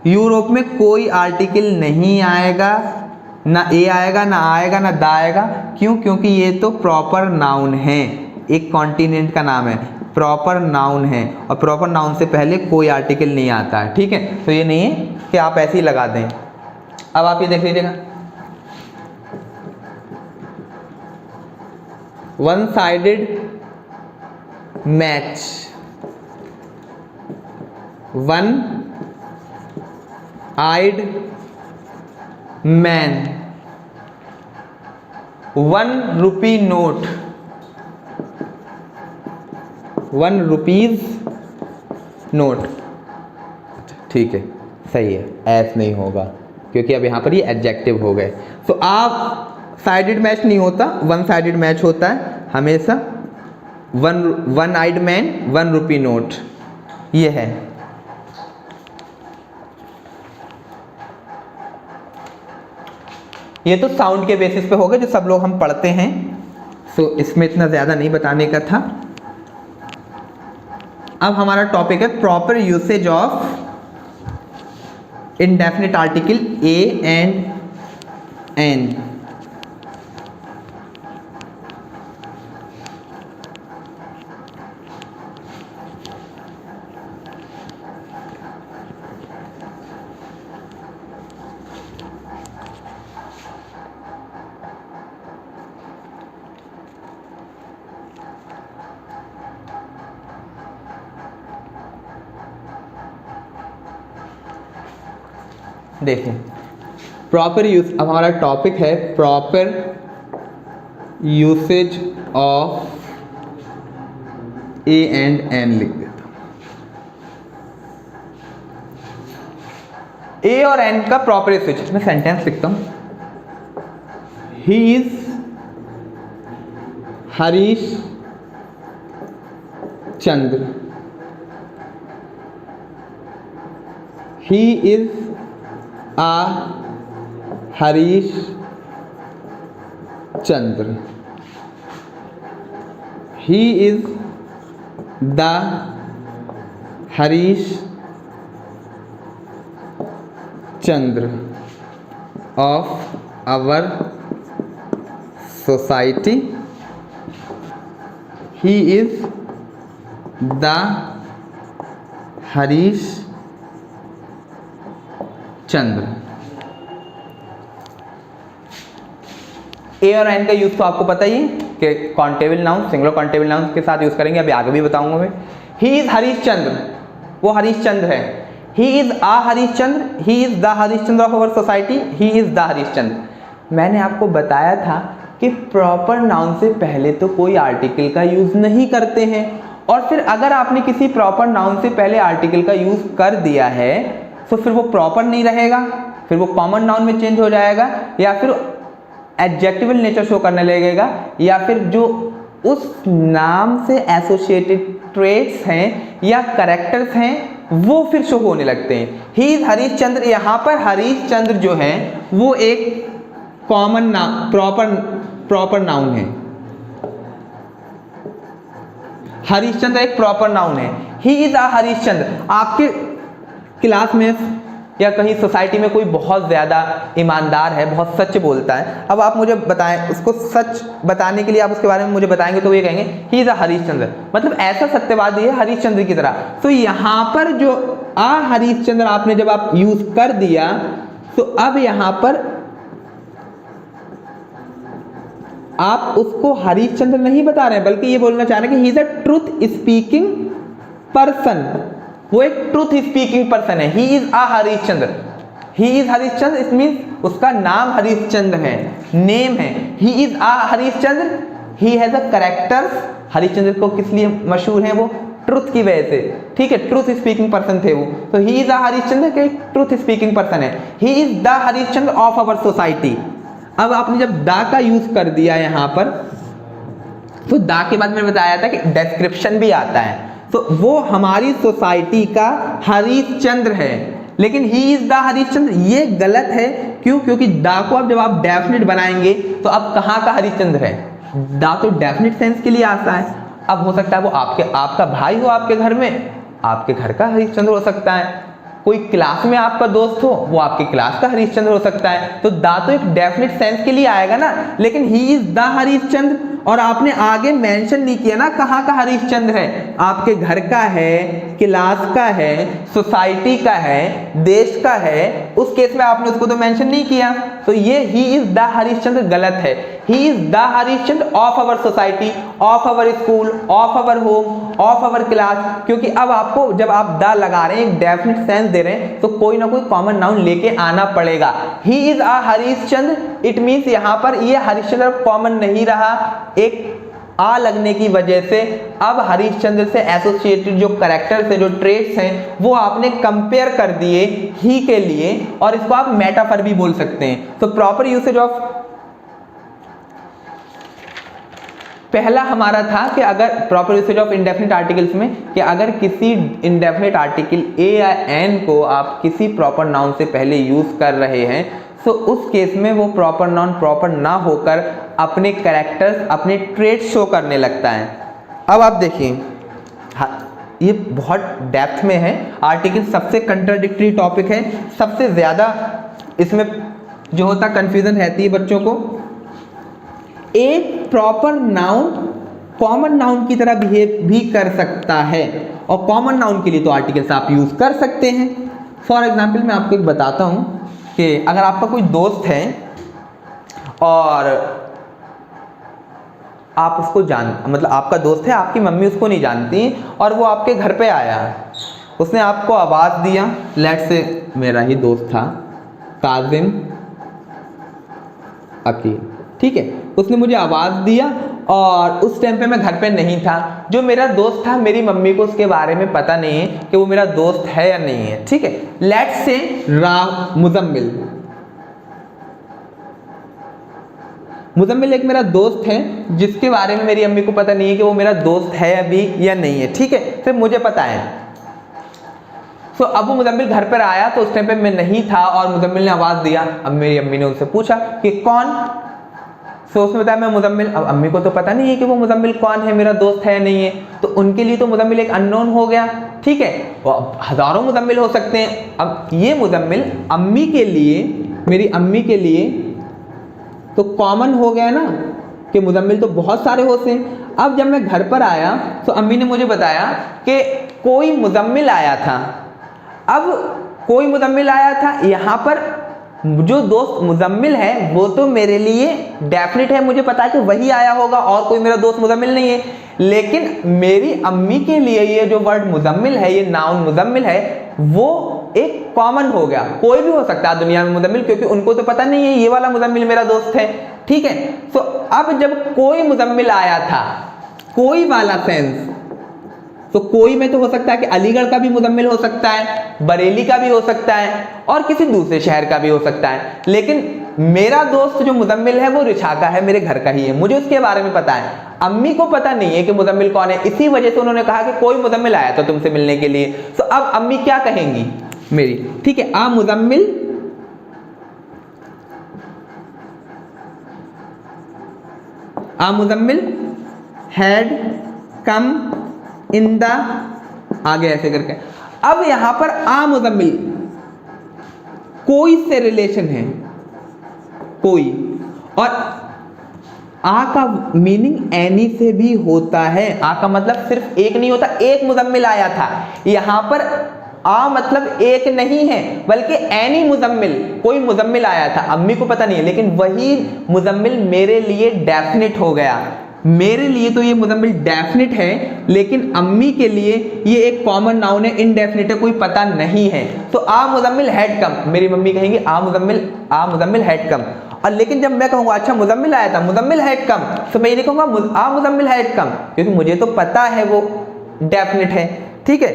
यूरोप में कोई आर्टिकल नहीं आएगा, ना ए आएगा ना आएगा ना दा आएगा, क्यों? क्योंकि ये तो प्रॉपर नाउन है, एक कॉन्टिनेंट का नाम है, प्रॉपर नाउन है, और प्रॉपर नाउन से पहले कोई आर्टिकल नहीं आता है, ठीक है। तो ये नहीं है कि आप ऐसे ही लगा दें। अब आप ये देख लीजिएगा, one sided match, one eyed man, 1 rupee note, 1 rupees note, ठीक है, सही है, ऐस नहीं होगा क्योंकि अब यहाँ पर ये एडजेक्टिव हो गए। तो आप साइडेड मैच नहीं होता, वन साइडेड मैच होता है हमेशा, one eyed man 1 rupee note, ये है। ये तो साउंड के बेसिस पे होगा जो सब लोग हम पढ़ते हैं, सो इसमें इतना ज़्यादा नहीं बताने का था। अब हमारा टॉपिक है proper usage of indefinite article a and an. देखिए प्रॉपर यूज, अब हमारा टॉपिक है proper usage of a and an, लिख देता हूं। ए और एन का प्रॉपर यूसेज, मैं सेंटेंस लिखता हूं, he is Harish Chandra, he is a Harish Chandra, he is the Harish Chandra of our society, he is the Harish Chandra. A और एन का यूज तो आपको पता ही है कि countable noun, singular countable noun के साथ यूज करेंगे, अभी आगे भी बताऊंगा मैं। ही इज हरीश चंद्र, वो हरीश चंद्र है, he is a Harish Chandra, he is the Harish Chandra of our society, he is the Harish Chandra. मैंने आपको बताया था कि प्रॉपर नाउन से पहले तो कोई आर्टिकल का यूज नहीं करते हैं, और फिर अगर आपने किसी प्रॉपर नाउन से पहले आर्टिकल का यूज कर दिया है तो फिर वो प्रॉपर नहीं रहेगा, फिर वो कॉमन नाउन में चेंज हो जाएगा, या फिर एडजेक्टिवल नेचर शो करने लगेगा, या फिर जो उस नाम से एसोसिएटेड ट्रेट्स हैं या कैरेक्टर्स हैं वो फिर शो होने लगते हैं। ही इज हरीश चंद्र, यहाँ पर हरीश चंद्र जो है वो एक कॉमन नाउन, प्रॉपर नाउन है, हरीश चंद्र एक प्रॉपर नाउन है। ही इज आ हरीश चंद्र, आपके क्लास में या कहीं सोसाइटी में कोई बहुत ज़्यादा ईमानदार है, बहुत सच बोलता है, अब आप मुझे बताएं, उसको सच बताने के लिए आप उसके बारे में मुझे बताएंगे तो ये कहेंगे ही इज अ हरीश चंद्र, मतलब ऐसा सत्यवादी है हरीश चंद्र की तरह। तो यहाँ पर जो आ हरीश चंद्र आपने जब आप यूज कर दिया, तो अब यहाँ पर आप उसको हरीश चंद्र नहीं बता रहे हैं, बल्कि ये बोलना चाह रहे हैं कि he is a truth speaking person, वो एक ट्रूथ स्पीकिंग पर्सन है। He is a Harish Chandra, he is Harish Chandra, it means उसका नाम हरीश चंद्र है, नेम है। He is a Harish Chandra he has a characters, Harishchandra को किस लिए मशहूर है वो, ट्रुथ की वजह से, ठीक है, ट्रुथ स्पीकिंग पर्सन थे वो, तो ही इज अ हरिश्चंद्र के ट्रुथ स्पीकिंग पर्सन है, he is the Harishchandra of our society. अब आपने जब दा का यूज कर दिया यहां पर, तो दा के बाद मैंने बताया था कि डिस्क्रिप्शन भी आता है, तो वो हमारी सोसाइटी का हरिश्चंद्र है, लेकिन ही इज द हरिश्चंद्र ये गलत है। क्यों? क्योंकि दा को अब जब आप डेफिनेट बनाएंगे तो अब कहाँ का हरिश्चंद्र है, दा तो डेफिनेट सेंस के लिए आता है। अब हो सकता है वो आपका भाई हो, आपके घर में आपके घर का हरिश्चंद्र हो सकता है, कोई क्लास में आपका दोस्त हो वो आपके क्लास का हरिश्चंद्र हो सकता है, तो दा तो एक डेफिनेट सेंस के लिए आएगा ना, लेकिन ही इज द हरिश्चंद्र, और आपने आगे मेंशन नहीं किया ना कहाँ का हरिश्चंद्र है, आपके घर का है, क्लास का है, सोसाइटी का है, देश का है, उस केस में आपने उसको तो मेंशन नहीं किया, तो ये ही इज द हरिश्चंद्र गलत है। He is the Harishchandra of our society, of our school, of our home, of our class, क्योंकि अब आपको जब आप द लगा रहे हैं, एक डेफिनेट सेंस दे रहे हैं, तो कोई ना कोई कॉमन नाउन लेके आना पड़ेगा। ही is a Harishchandra, it means यहाँ पर ये हरिश्चंद्र कॉमन नहीं रहा, एक आ लगने की वजह से अब हरिश्चंद्र से एसोसिएटेड जो कैरेक्टर्स हैं, जो ट्रेट्स हैं, वो आपने कंपेयर कर दिए ही के लिए, और इसको आप मेटाफर भी बोल सकते हैं। तो प्रॉपर यूसेज ऑफ, पहला हमारा था कि अगर proper usage of indefinite articles में, कि अगर किसी इंडेफिनिट आर्टिकल ए या एन को आप किसी प्रॉपर नाउन से पहले यूज कर रहे हैं, तो उस केस में वो प्रॉपर नाउन प्रॉपर ना होकर अपने कैरेक्टर्स, अपने ट्रेट्स शो करने लगता है। अब आप देखिए, ये बहुत डेप्थ में है, आर्टिकल सबसे कंट्राडिक्टरी टॉपिक है, सबसे ज़्यादा इसमें जो होता कंफ्यूजन रहती है बच्चों को। एक प्रॉपर नाउन कॉमन नाउन की तरह बिहेव भी कर सकता है, और कॉमन नाउन के लिए तो आर्टिकल्स आप यूज़ कर सकते हैं। फॉर एग्जाम्पल मैं आपको एक बताता हूँ कि अगर आपका कोई दोस्त है और आप उसको मतलब आपका दोस्त है, आपकी मम्मी उसको नहीं जानती, और वो आपके घर पे आया, उसने आपको आवाज़ दिया, लेट्स से मेरा ही दोस्त था काजिम अकील, ठीक है, उसने मुझे आवाज़ दिया और उस टाइम पे मैं घर पे नहीं था, जो मेरा दोस्त था मेरी मम्मी को उसके बारे में पता नहीं है कि वो मेरा दोस्त है या नहीं है, ठीक है। लेट्स से मुजम्मिल एक मेरा दोस्त है जिसके बारे में मेरी अम्मी को पता नहीं है कि वो मेरा दोस्त है अभी या नहीं है, ठीक है, सिर्फ मुझे पता है। तो अब वो मुजम्मिल घर पर आया, तो उस टाइम पे मैं नहीं था और मुजम्मिल ने आवाज़ दिया, अब मेरी अम्मी ने उनसे पूछा कि कौन, तो उसने बताया मैं मुजम्मिल। अब अम्मी को तो पता नहीं है कि वो मुजम्मिल कौन है, मेरा दोस्त है या नहीं है, तो उनके लिए तो मुजम्मिल एक अननोन हो गया, ठीक है, हज़ारों मुजम्मिल हो सकते हैं। अब ये मुजम्मिल अम्मी के लिए, मेरी अम्मी के लिए तो कॉमन हो गया ना कि मुजम्मिल तो बहुत सारे होते हैं। अब जब मैं घर पर आया तो अम्मी ने मुझे बताया कि कोई मुजम्मिल आया था। अब कोई मुजम्मिल आया था, यहाँ पर जो दोस्त मुजम्मिल है वो तो मेरे लिए डेफिनेट है, मुझे पता है कि वही आया होगा और कोई मेरा दोस्त मुजम्मिल नहीं है, लेकिन मेरी अम्मी के लिए ये जो वर्ड मुजम्मिल है, ये नाउन मुजम्मिल है, वो एक कॉमन हो गया, कोई भी हो सकता है दुनिया में मुजम्मिल, क्योंकि उनको तो पता नहीं है ये वाला मुजम्मिल मेरा दोस्त है, ठीक है। तो अब जब कोई मुजम्मिल आया था, कोई वाला सेंस, तो कोई में तो हो सकता है कि अलीगढ़ का भी मुजम्मिल हो सकता है, बरेली का भी हो सकता है, और किसी दूसरे शहर का भी हो सकता है, लेकिन मेरा दोस्त जो मुजम्मिल है वो रिछा का है, मेरे घर का ही है, मुझे उसके बारे में पता है। अम्मी को पता नहीं है कि मुजम्मिल कौन है, इसी वजह से उन्होंने कहा कि कोई मुजम्मिल आया था तुमसे मिलने के लिए। तो अब अम्मी क्या कहेंगी मेरी, ठीक है, a Muzammil had come in the, आगे ऐसे करके। अब यहां पर आ मुजम्मिल कोई से रिलेशन है, कोई, और आ का मीनिंग एनी से भी होता है। आ का मतलब सिर्फ एक नहीं होता, एक मुजम्मिल आया था, यहां पर आ मतलब एक नहीं है बल्कि एनी मुजम्मिल, कोई मुजम्मिल आया था, अम्मी को पता नहीं है, लेकिन वही मुजम्मिल मेरे लिए डेफिनेट हो गया। मेरे लिए तो ये मुजम्मिल डेफिनेट है, लेकिन अम्मी के लिए ये एक कॉमन नाउन है, इनडेफिनिट है, कोई पता नहीं है। तो आ मुजम्मिल हैड कम, मेरी मम्मी कहेंगी आ मुजम्मिल हैड कम, और लेकिन जब मैं कहूँगा अच्छा मुजम्मिल आया था, मुजम्मिल हैड कम, तो मैं ये नहीं कहूँगा आ मुजम्मिल हैड कम, क्योंकि मुझे तो पता है वो डेफिनेट है। ठीक है,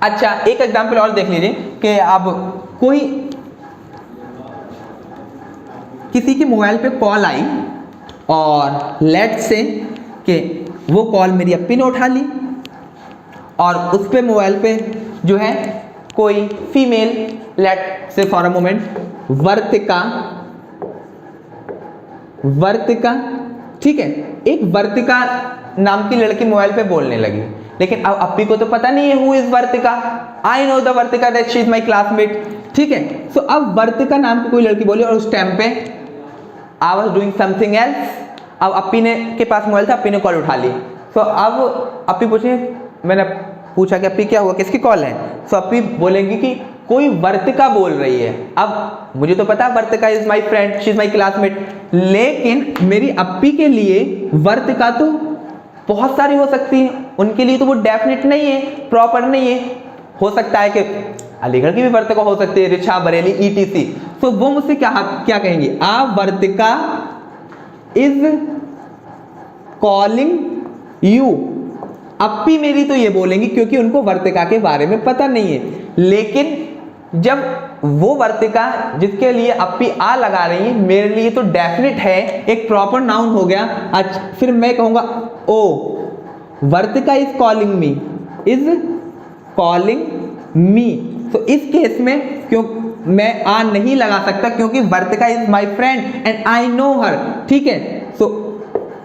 अच्छा एक एग्जाम्पल और देख लीजिए कि अब कोई किसी के मोबाइल पे कॉल आई और लेट से कि वो कॉल मेरी अप्पी ने उठा ली और उस पे मोबाइल पे जो है कोई फीमेल, लेट से फॉर अ मोमेंट वर्तिका, ठीक है, एक वर्तिका नाम की लड़की मोबाइल पे बोलने लगी, लेकिन अब अप्पी को तो पता नहीं है who is Vartika, I know the Vartika that she is my classmate. ठीक है, सो अब वर्तिका नाम की कोई लड़की बोली और उस टाइम पे I was doing something else, अब अप्पी ने के पास मोबाइल था, अप्पी ने कॉल उठा ली। सो अब अप्पी पूछे, मैंने पूछा कि अप्पी क्या हुआ, किसकी कॉल है? सो अप्पी बोलेंगी कि कोई वर्तिका बोल रही है। अब मुझे तो पता है Vartika is my friend, she is my classmate, लेकिन मेरी अप्पी के लिए वर्तिका तो बहुत सारी हो सकती है, उनके लिए तो वो डेफिनेट नहीं है, प्रॉपर नहीं है। हो सकता है कि अलीगढ़ की भी वर्तिका हो सकती है, रिछा, बरेली, ईटीसी। तो वो मुझसे क्या कहेंगी, आ वर्तिका इज कॉलिंग यू। अप्पी मेरी तो ये बोलेंगी क्योंकि उनको वर्तिका के बारे में पता नहीं है, लेकिन जब वो वर्तिका जिसके लिए अप्पी आ लगा रही है मेरे लिए तो डेफिनेट है, एक प्रॉपर नाउन हो गया। अच्छा फिर मैं कहूंगा oh Vartika is calling me, is calling me. तो इस केस में क्यों मैं आ नहीं लगा सकता, क्योंकि Vartika is my friend and I know her. ठीक है, सो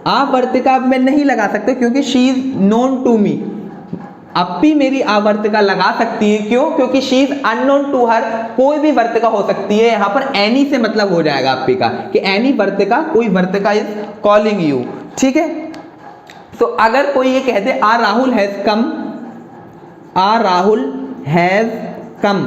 आ वर्तिका अब मैं नहीं लगा सकता क्योंकि she is known to me. अप्पी मेरी आवर्तिका लगा सकती है, क्यों? क्योंकि she is unknown to her. कोई भी वर्तिका हो सकती है, यहां पर एनी से मतलब हो जाएगा अप्पी का कि एनी वर्तिका, कोई वर्तिका इज कॉलिंग यू। ठीक है, तो अगर कोई ये कहते a Rahul has come, a Rahul has come,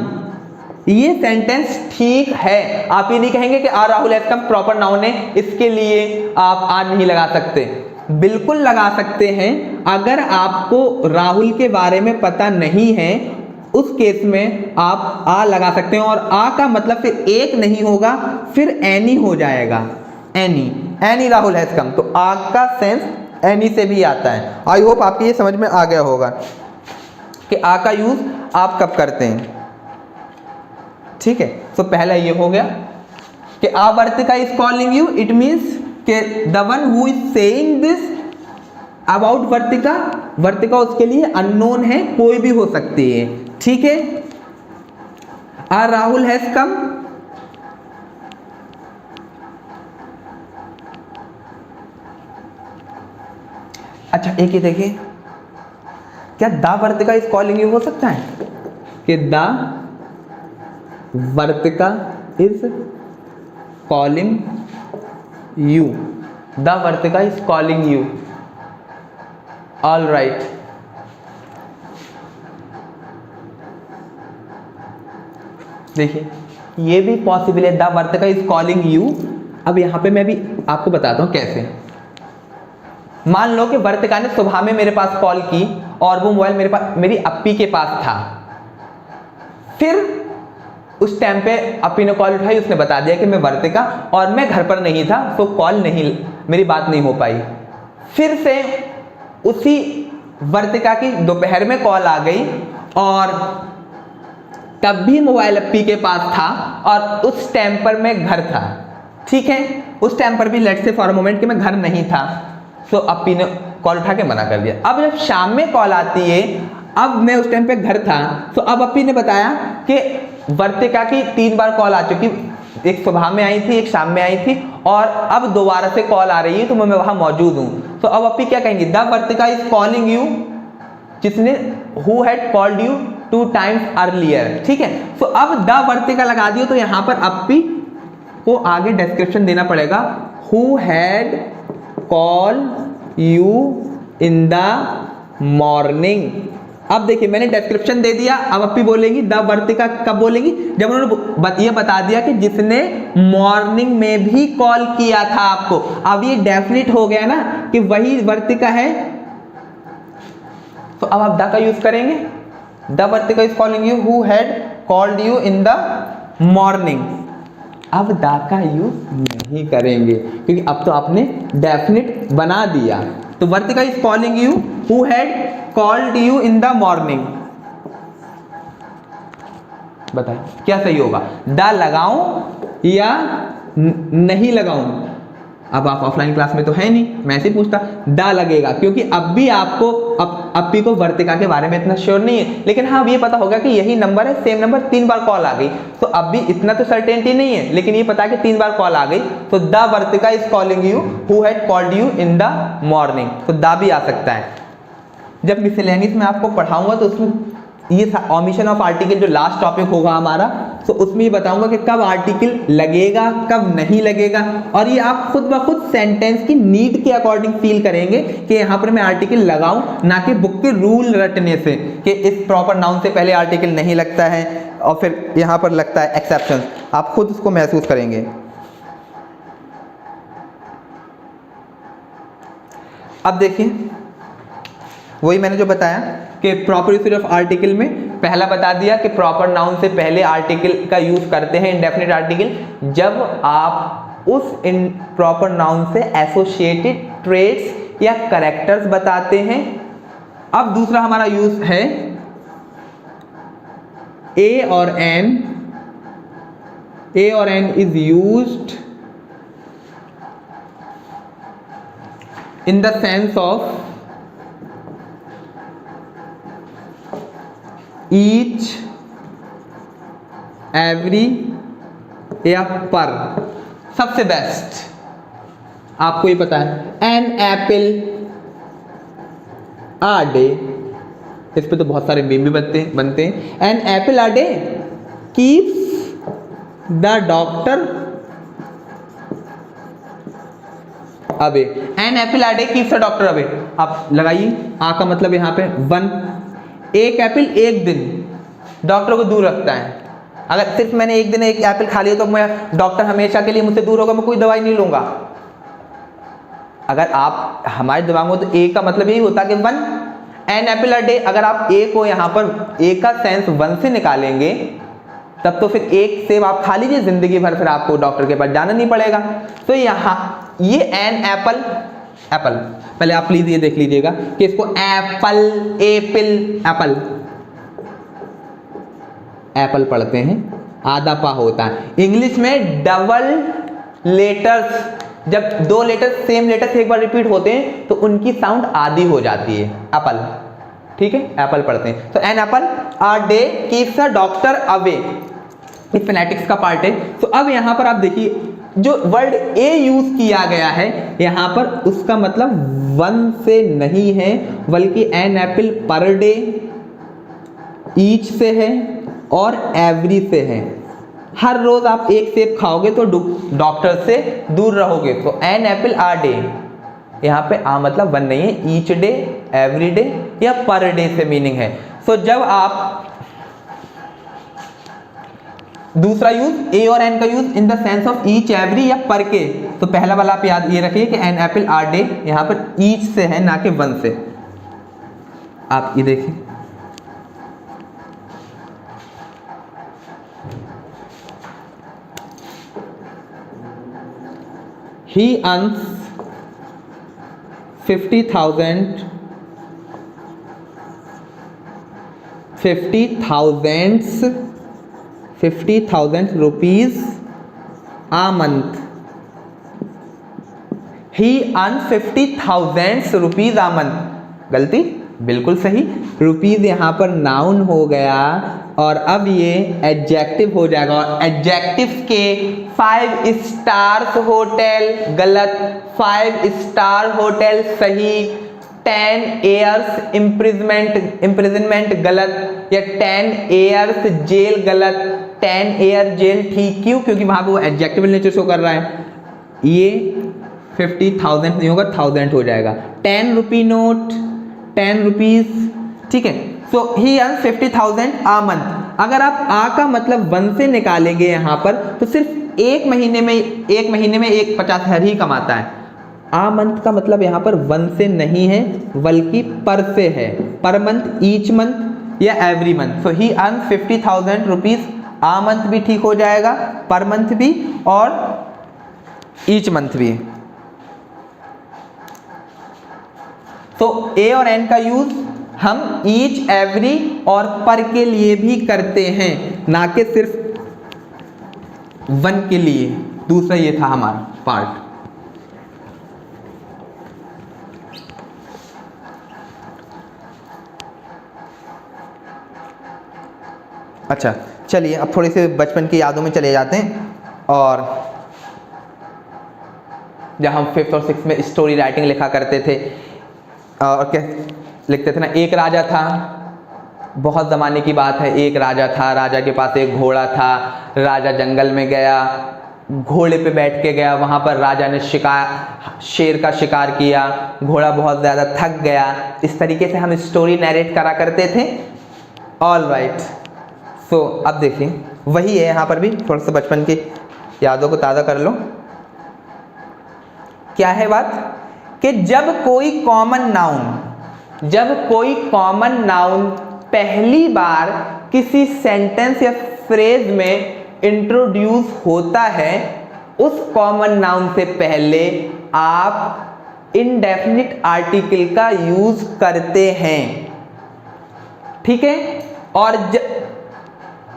ये सेंटेंस ठीक है। आप ये नहीं कहेंगे कि a Rahul has come proper noun है, इसके लिए आप आ नहीं लगा सकते। बिल्कुल लगा सकते हैं। अगर आपको राहुल के बारे में पता नहीं है उस केस में आप आ लगा सकते हैं, और आ का मतलब फिर एक नहीं होगा, फिर एनी हो जाएगा। एनी, एनी राहुल हैज कम, तो आ का सेंस एनी से भी आता है। आई होप आपको ये समझ में आ गया होगा कि आ का यूज आप कब करते हैं। ठीक है, तो पहला ये हो गया कि a Vartika is calling you, it means कि the one who is saying this about Vartika, Vartika उसके लिए अननोन है, कोई भी हो सकती है। ठीक है, आ राहुल हैज कम, अच्छा एक ही देखिए, क्या the Vartika is calling you हो सकता है कि the Vartika is calling you, the Vartika is calling you. All right, देखिए ये भी पॉसिबल है, the Vartika is calling you. अब यहां पे मैं भी आपको बताता हूं कैसे। मान लो कि वर्तिका ने सुबह में मेरे पास कॉल की और वो मोबाइल मेरी अप्पी के पास था। फिर उस टाइम पे अप्पी ने कॉल उठाई, उसने बता दिया कि मैं वर्तिका और मैं घर पर नहीं था, तो कॉल नहीं, मेरी बात नहीं हो पाई। फिर से उसी वर्तिका की दोपहर में कॉल आ गई और तब भी मोबाइल अप्पी के पास था और उस टाइम पर मैं घर था। ठीक है, उस टाइम पर भी let's say for a moment कि मैं घर नहीं था, तो अप्पी ने कॉल उठा के मना कर दिया। अब जब शाम में कॉल आती है, अब मैं उस टाइम पे घर था, तो अब अप्पी ने बताया कि वर्तिका की 3 बार कॉल आ चुकी, एक सुबह में आई थी, एक शाम में आई थी और अब दोबारा से कॉल आ रही है, तो मैं वहां मौजूद हूं। तो अब अप्पी क्या कहेंगी, the Vartika is calling you, जिसने who had called you 2 times earlier. ठीक है, तो अब द वर्तिका लगा दियो, तो यहां पर अप्पी को आगे डिस्क्रिप्शन देना पड़ेगा, who had call you in the morning. अब देखिए मैंने डिस्क्रिप्शन दे दिया, अब अप्पी बोलेंगी, द वर्तिका कब बोलेंगी, जब उन्होंने ये बता दिया कि जिसने मॉर्निंग में भी कॉल किया था आपको। अब ये डेफिनेट हो गया ना कि वही वर्तिका है, तो अब आप द का यूज करेंगे, the Vartika is calling you who had called you in the morning. अब दा का यूज नहीं करेंगे क्योंकि अब तो आपने डेफिनेट बना दिया। तो Vartika is calling you, who had called you in the morning. बताइए क्या सही होगा, दा लगाऊं या नहीं लगाऊं? अब आप ऑफलाइन क्लास में तो है नहीं, मैं ऐसे पूछता, दा लगेगा क्योंकि अब भी आपको अप्पी को वर्तिका के बारे में इतना श्योर नहीं है, लेकिन हाँ ये पता होगा कि यही नंबर है, सेम नंबर 3 बार कॉल आ गई, तो अब भी इतना तो सर्टेनिटी नहीं है, लेकिन ये पता है कि 3 बार कॉल आ गई, तो the Vartika is calling you who had called you in the morning, तो दा भी आ सकता है। जब मिसलेनियस में आपको पढ़ाऊंगा तो उसमें ये ओमिशन ऑफ आर्टिकल जो लास्ट टॉपिक होगा हमारा, तो उसमें ये बताऊंगा कि कब आर्टिकल लगेगा कब नहीं लगेगा, और ये आप खुद ब खुद सेंटेंस की नीड के अकॉर्डिंग फील करेंगे कि यहाँ पर मैं आर्टिकल लगाऊं, ना कि बुक के रूल रटने से कि इस प्रॉपर नाउन से पहले आर्टिकल नहीं लगता है और फिर यहाँ पर लगता है एक्सेप्शन, आप खुद उसको महसूस करेंगे। अब देखिए वही मैंने जो बताया कि प्रॉपर यूसेज ऑफ आर्टिकल में पहला बता दिया कि प्रॉपर नाउन से पहले आर्टिकल का यूज करते हैं इंडेफिनिट आर्टिकल जब आप उस इन प्रॉपर नाउन से एसोसिएटेड ट्रेट्स या कैरेक्टर्स बताते हैं। अब दूसरा हमारा यूज है ए और an is used in the sense of each, every या पर। सबसे बेस्ट आपको ये पता है, एन एप्पल आ डे, इस पे तो बहुत सारे मीम भी बनते हैं। An apple a day keeps the doctor away. An apple a day keeps the doctor away. आप लगाइए, आ का मतलब यहाँ पे 1, एक एप्पल एक दिन डॉक्टर को दूर रखता है। अगर सिर्फ मैंने एक दिन एक एप्पल खा लिया तो मैं डॉक्टर हमेशा के लिए मुझसे दूर होगा, मैं कोई दवाई नहीं लूंगा। अगर आप हमारे दिमाग में तो ए का मतलब यही होता कि 1 एन एप्पल अ डे, अगर आप ए को यहाँ पर ए का सेंस 1 से निकालेंगे तब तो फिर एक सेब आप खा लीजिए जिंदगी भर, फिर आपको डॉक्टर के पास जाना नहीं पड़ेगा। तो यहाँ ये एन एप्पल एप्पल, पहले आप प्लीज ये देख लीजिएगा कि इसको एप्पल एप्पल एप्पल एप्पल पढ़ते हैं, आधा पा होता है। इंग्लिश में डबल लेटर्स, जब 2 लेटर्स सेम लेटर्स एक बार रिपीट होते हैं तो उनकी साउंड आधी हो जाती है, एप्पल। ठीक है, एप्पल पढ़ते हैं। तो an apple a day keeps a doctor away, ये फोनेटिक्स का पार्ट है। तो अब यहां पर आप देखिए जो वर्ड ए यूज किया गया है यहां पर, उसका मतलब 1 से नहीं है बल्कि an apple per day each से है और एवरी से है। हर रोज आप एक सेब खाओगे तो डॉक्टर से दूर रहोगे। तो एन एप्पल आ डे, यहाँ पे आ मतलब 1 नहीं है, ईच डे, एवरी डे या पर डे से मीनिंग है। सो जब आप दूसरा यूज ए और एन का use in the sense of each every या पर के, तो पहला वाला आप याद ये रखिए कि एन एप्पल आ डे यहाँ पर ईच से है ना कि 1 से। आप ये देखिए, he earns 50,000 rupees a month. He earns 50,000 rupees a month. गलती, बिल्कुल सही। रुपीज यहाँ पर नाउन हो गया और अब ये एडजेक्टिव हो जाएगा, और एडजेक्टिव के 5 स्टार्स होटल गलत, 5 स्टार होटल सही, 10 years इम्प्रिजनमेंट गलत, या 10 years जेल गलत, 10 year जेल ठीक। क्यों? क्योंकि वहां पे वो एडजेक्टिव नेचर शो कर रहा है। ये 50,000 नहीं होगा, 1000 हो जाएगा। 10 रुपी नोट, 10 रुपीज। ठीक है, सो ही अर्न्स 50,000 आ मंथ। अगर आप आ का मतलब 1 से निकालेंगे यहाँ पर तो सिर्फ एक महीने में 50,000 ही कमाता है। आ मंथ का मतलब यहाँ पर 1 से नहीं है बल्कि पर से है, पर मंथ, ईच मंथ या every month. So he earns 50,000 rupees a month भी ठीक हो जाएगा, पर मंथ भी और ईच मंथ भी। तो ए और एन का यूज हम ईच, एवरी और पर के लिए भी करते हैं, ना कि सिर्फ वन के लिए। दूसरा ये था हमारा पार्ट। अच्छा चलिए अब थोड़ी सी बचपन की यादों में चले जाते हैं। और जब हम 5th और 6th में स्टोरी राइटिंग लिखा करते थे और क्या लिखते थे ना, एक राजा था, बहुत ज़माने की बात है, एक राजा था, राजा के पास एक घोड़ा था, राजा जंगल में गया, घोड़े पे बैठ के गया, वहाँ पर राजा ने शेर का शिकार किया, घोड़ा बहुत ज़्यादा थक गया। इस तरीके से हम स्टोरी नरेट करा करते थे। ऑल राइट, सो अब देखिए वही है, यहाँ पर भी थोड़ा सा बचपन की यादों को ताज़ा कर लो। क्या है बात कि जब कोई कॉमन नाउन पहली बार किसी सेंटेंस या फ्रेज में इंट्रोड्यूस होता है, उस कॉमन नाउन से पहले आप इंडेफिनिट आर्टिकल का यूज करते हैं। ठीक है, और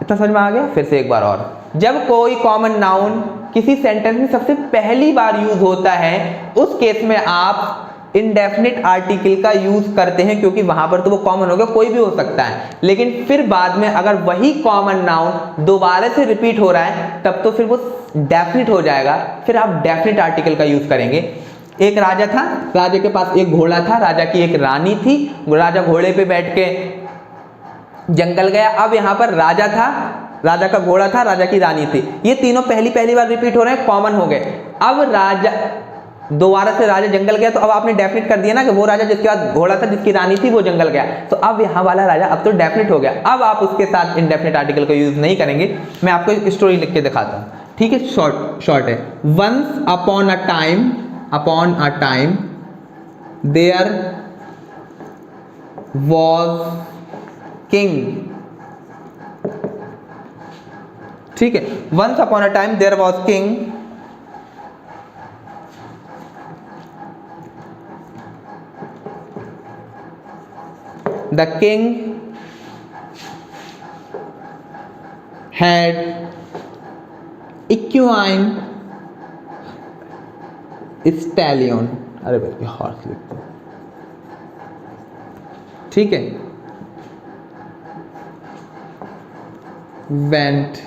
इतना समझ में आ गया? फिर से एक बार और, जब कोई कॉमन नाउन किसी सेंटेंस में सबसे पहली बार यूज होता है, उस केस में आप इंडेफिनिट आर्टिकल का यूज करते हैं, क्योंकि वहां पर तो वो कॉमन हो गया, कोई भी हो सकता है। लेकिन फिर बाद में अगर वही कॉमन नाउन दोबारा से रिपीट हो रहा है, तब तो फिर वो डेफिनिट हो जाएगा, फिर आप डेफिनिट आर्टिकल का यूज करेंगे। एक राजा था, राजा के पास एक घोड़ा था, राजा की एक रानी थी, राजा घोड़े पे बैठ के जंगल गया। अब यहाँ पर राजा था, राजा का घोड़ा था, राजा की रानी थी, ये तीनों पहली बार रिपीट हो रहे हैं, कॉमन हो गए। अब राजा दोबारा से राजा जंगल गया, तो अब आपने डेफिनेट कर दिया ना कि वो राजा जिसके पास घोड़ा था, जिसकी रानी थी, वो जंगल गया, तो अब यहाँ वाला राजा अब तो डेफिनेट हो गया। अब आप उसके साथ इंडेफिनिट आर्टिकल का यूज नहीं करेंगे। मैं आपको एक स्टोरी लिख के दिखाता हूँ, ठीक है? शॉर्ट है। Once upon a time there was king. ठीक है, once upon a time there was king, the king had equine stallion, अरे भाई हॉर्स लिखते, ठीक है, went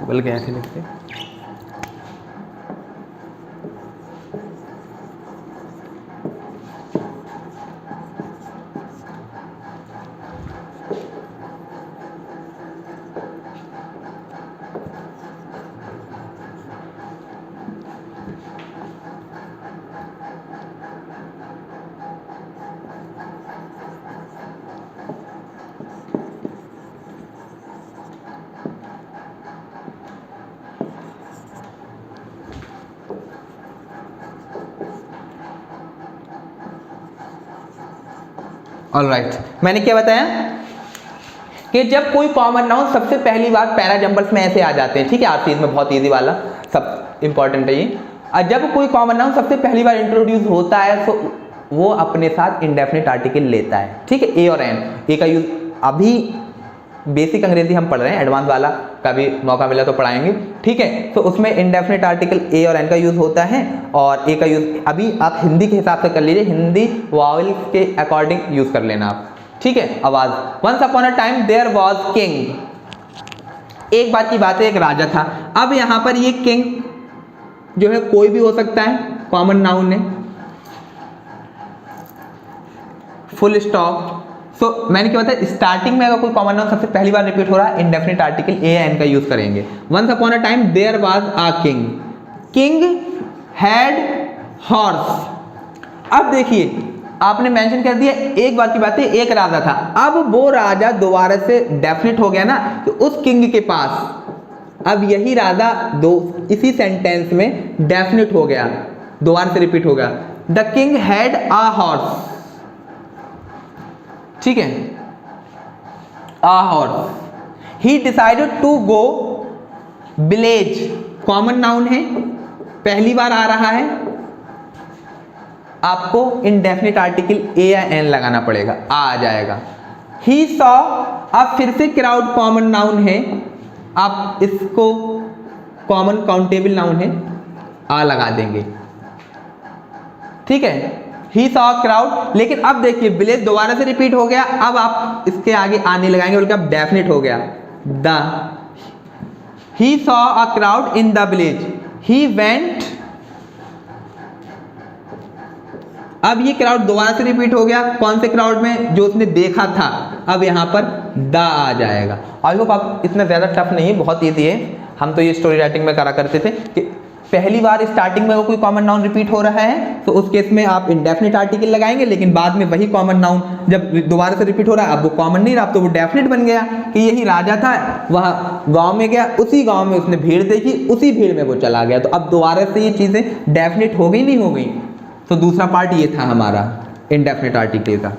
बल गया ऐसे लिखते। ऑलराइट, मैंने क्या बताया कि जब कोई कॉमन नाउन सबसे पहली बार पैराजंबल्स में ऐसे आ जाते हैं, ठीक है, आपकी इसमें बहुत इजी वाला सब इंपॉर्टेंट है ये। जब कोई कॉमन नाउन सबसे पहली बार इंट्रोड्यूस होता है, तो वो अपने साथ इंडेफिनिट आर्टिकल लेता है, ठीक है। ए और एन, ए का यूज अभी बेसिक अंग्रेजी हम पढ़ रहे हैं, एडवांस वाला का भी मौका मिला तो पढ़ाएंगे, ठीक है। तो उसमें इंडेफिनिट आर्टिकल ए और एन का यूज होता है, और ए का यूज अभी आप हिंदी के हिसाब से कर लीजिए, हिंदी वावल्स के अकॉर्डिंग यूज कर लेना आप, ठीक है। आवाज, once upon a time there was king, एक बार की बात है, एक राजा था। अब यहां पर ये किंग जो है कोई भी हो सकता है, कॉमन नाउन ने, फुल स्टॉप। तो मैंने क्या बताया, स्टार्टिंग में अगर कोई कॉमन नाउन सबसे पहली बार रिपीट हो रहा है, इंडेफिनिट आर्टिकल ए एन का यूज करेंगे। Once upon a time there was a king, king had horse. अब देखिए आपने मेंशन कर दिया, एक बार की बात है, एक राजा था, अब वो राजा दोबारा से डेफिनेट हो गया ना, तो उस किंग के पास अब यही राजा दो इसी सेंटेंस में डेफिनेट हो गया, दोबारा से रिपीट हो गया। The king had a horse, ठीक है, a horse, he decided to go village, common noun है, पहली बार आ रहा है, आपको इंडेफिनिट आर्टिकल ए या एन लगाना पड़ेगा, आ जाएगा। ही सॉ, अब फिर से क्राउड कॉमन नाउन है, आप इसको कॉमन काउंटेबल नाउन है, आ लगा देंगे, ठीक है। ही सॉ क्राउड, लेकिन अब देखिए विलेज दोबारा से रिपीट हो गया, अब आप इसके आगे आने लगाएंगे, बल्कि अब डेफिनेट हो गया। The, he saw a crowd in the village, he went, अब ये क्राउड दोबारा से रिपीट हो गया, कौन से क्राउड में, जो उसने देखा था, अब यहां पर द आ जाएगा। आई होप आप, इतना ज्यादा टफ नहीं है, बहुत ईजी है, हम तो ये स्टोरी राइटिंग में करा करते थे कि पहली बार स्टार्टिंग में कोई कॉमन नाउन रिपीट हो रहा है तो उस केस में आप इंडेफिनिट आर्टिकल लगाएंगे, लेकिन बाद में वही कॉमन नाउन जब दोबारा से रिपीट हो रहा है, अब वो कॉमन नहीं रहा, अब तो वो डेफिनेट बन गया कि यही राजा था, वह गांव में गया, उसी गांव में उसने भीड़ देखी, उसी भीड़ में वो चला गया, तो अब दोबारा से ये चीजें डेफिनेट हो गई, नहीं हो गई। तो दूसरा पार्ट ये था हमारा इंडेफिनिट आर्टिकल का।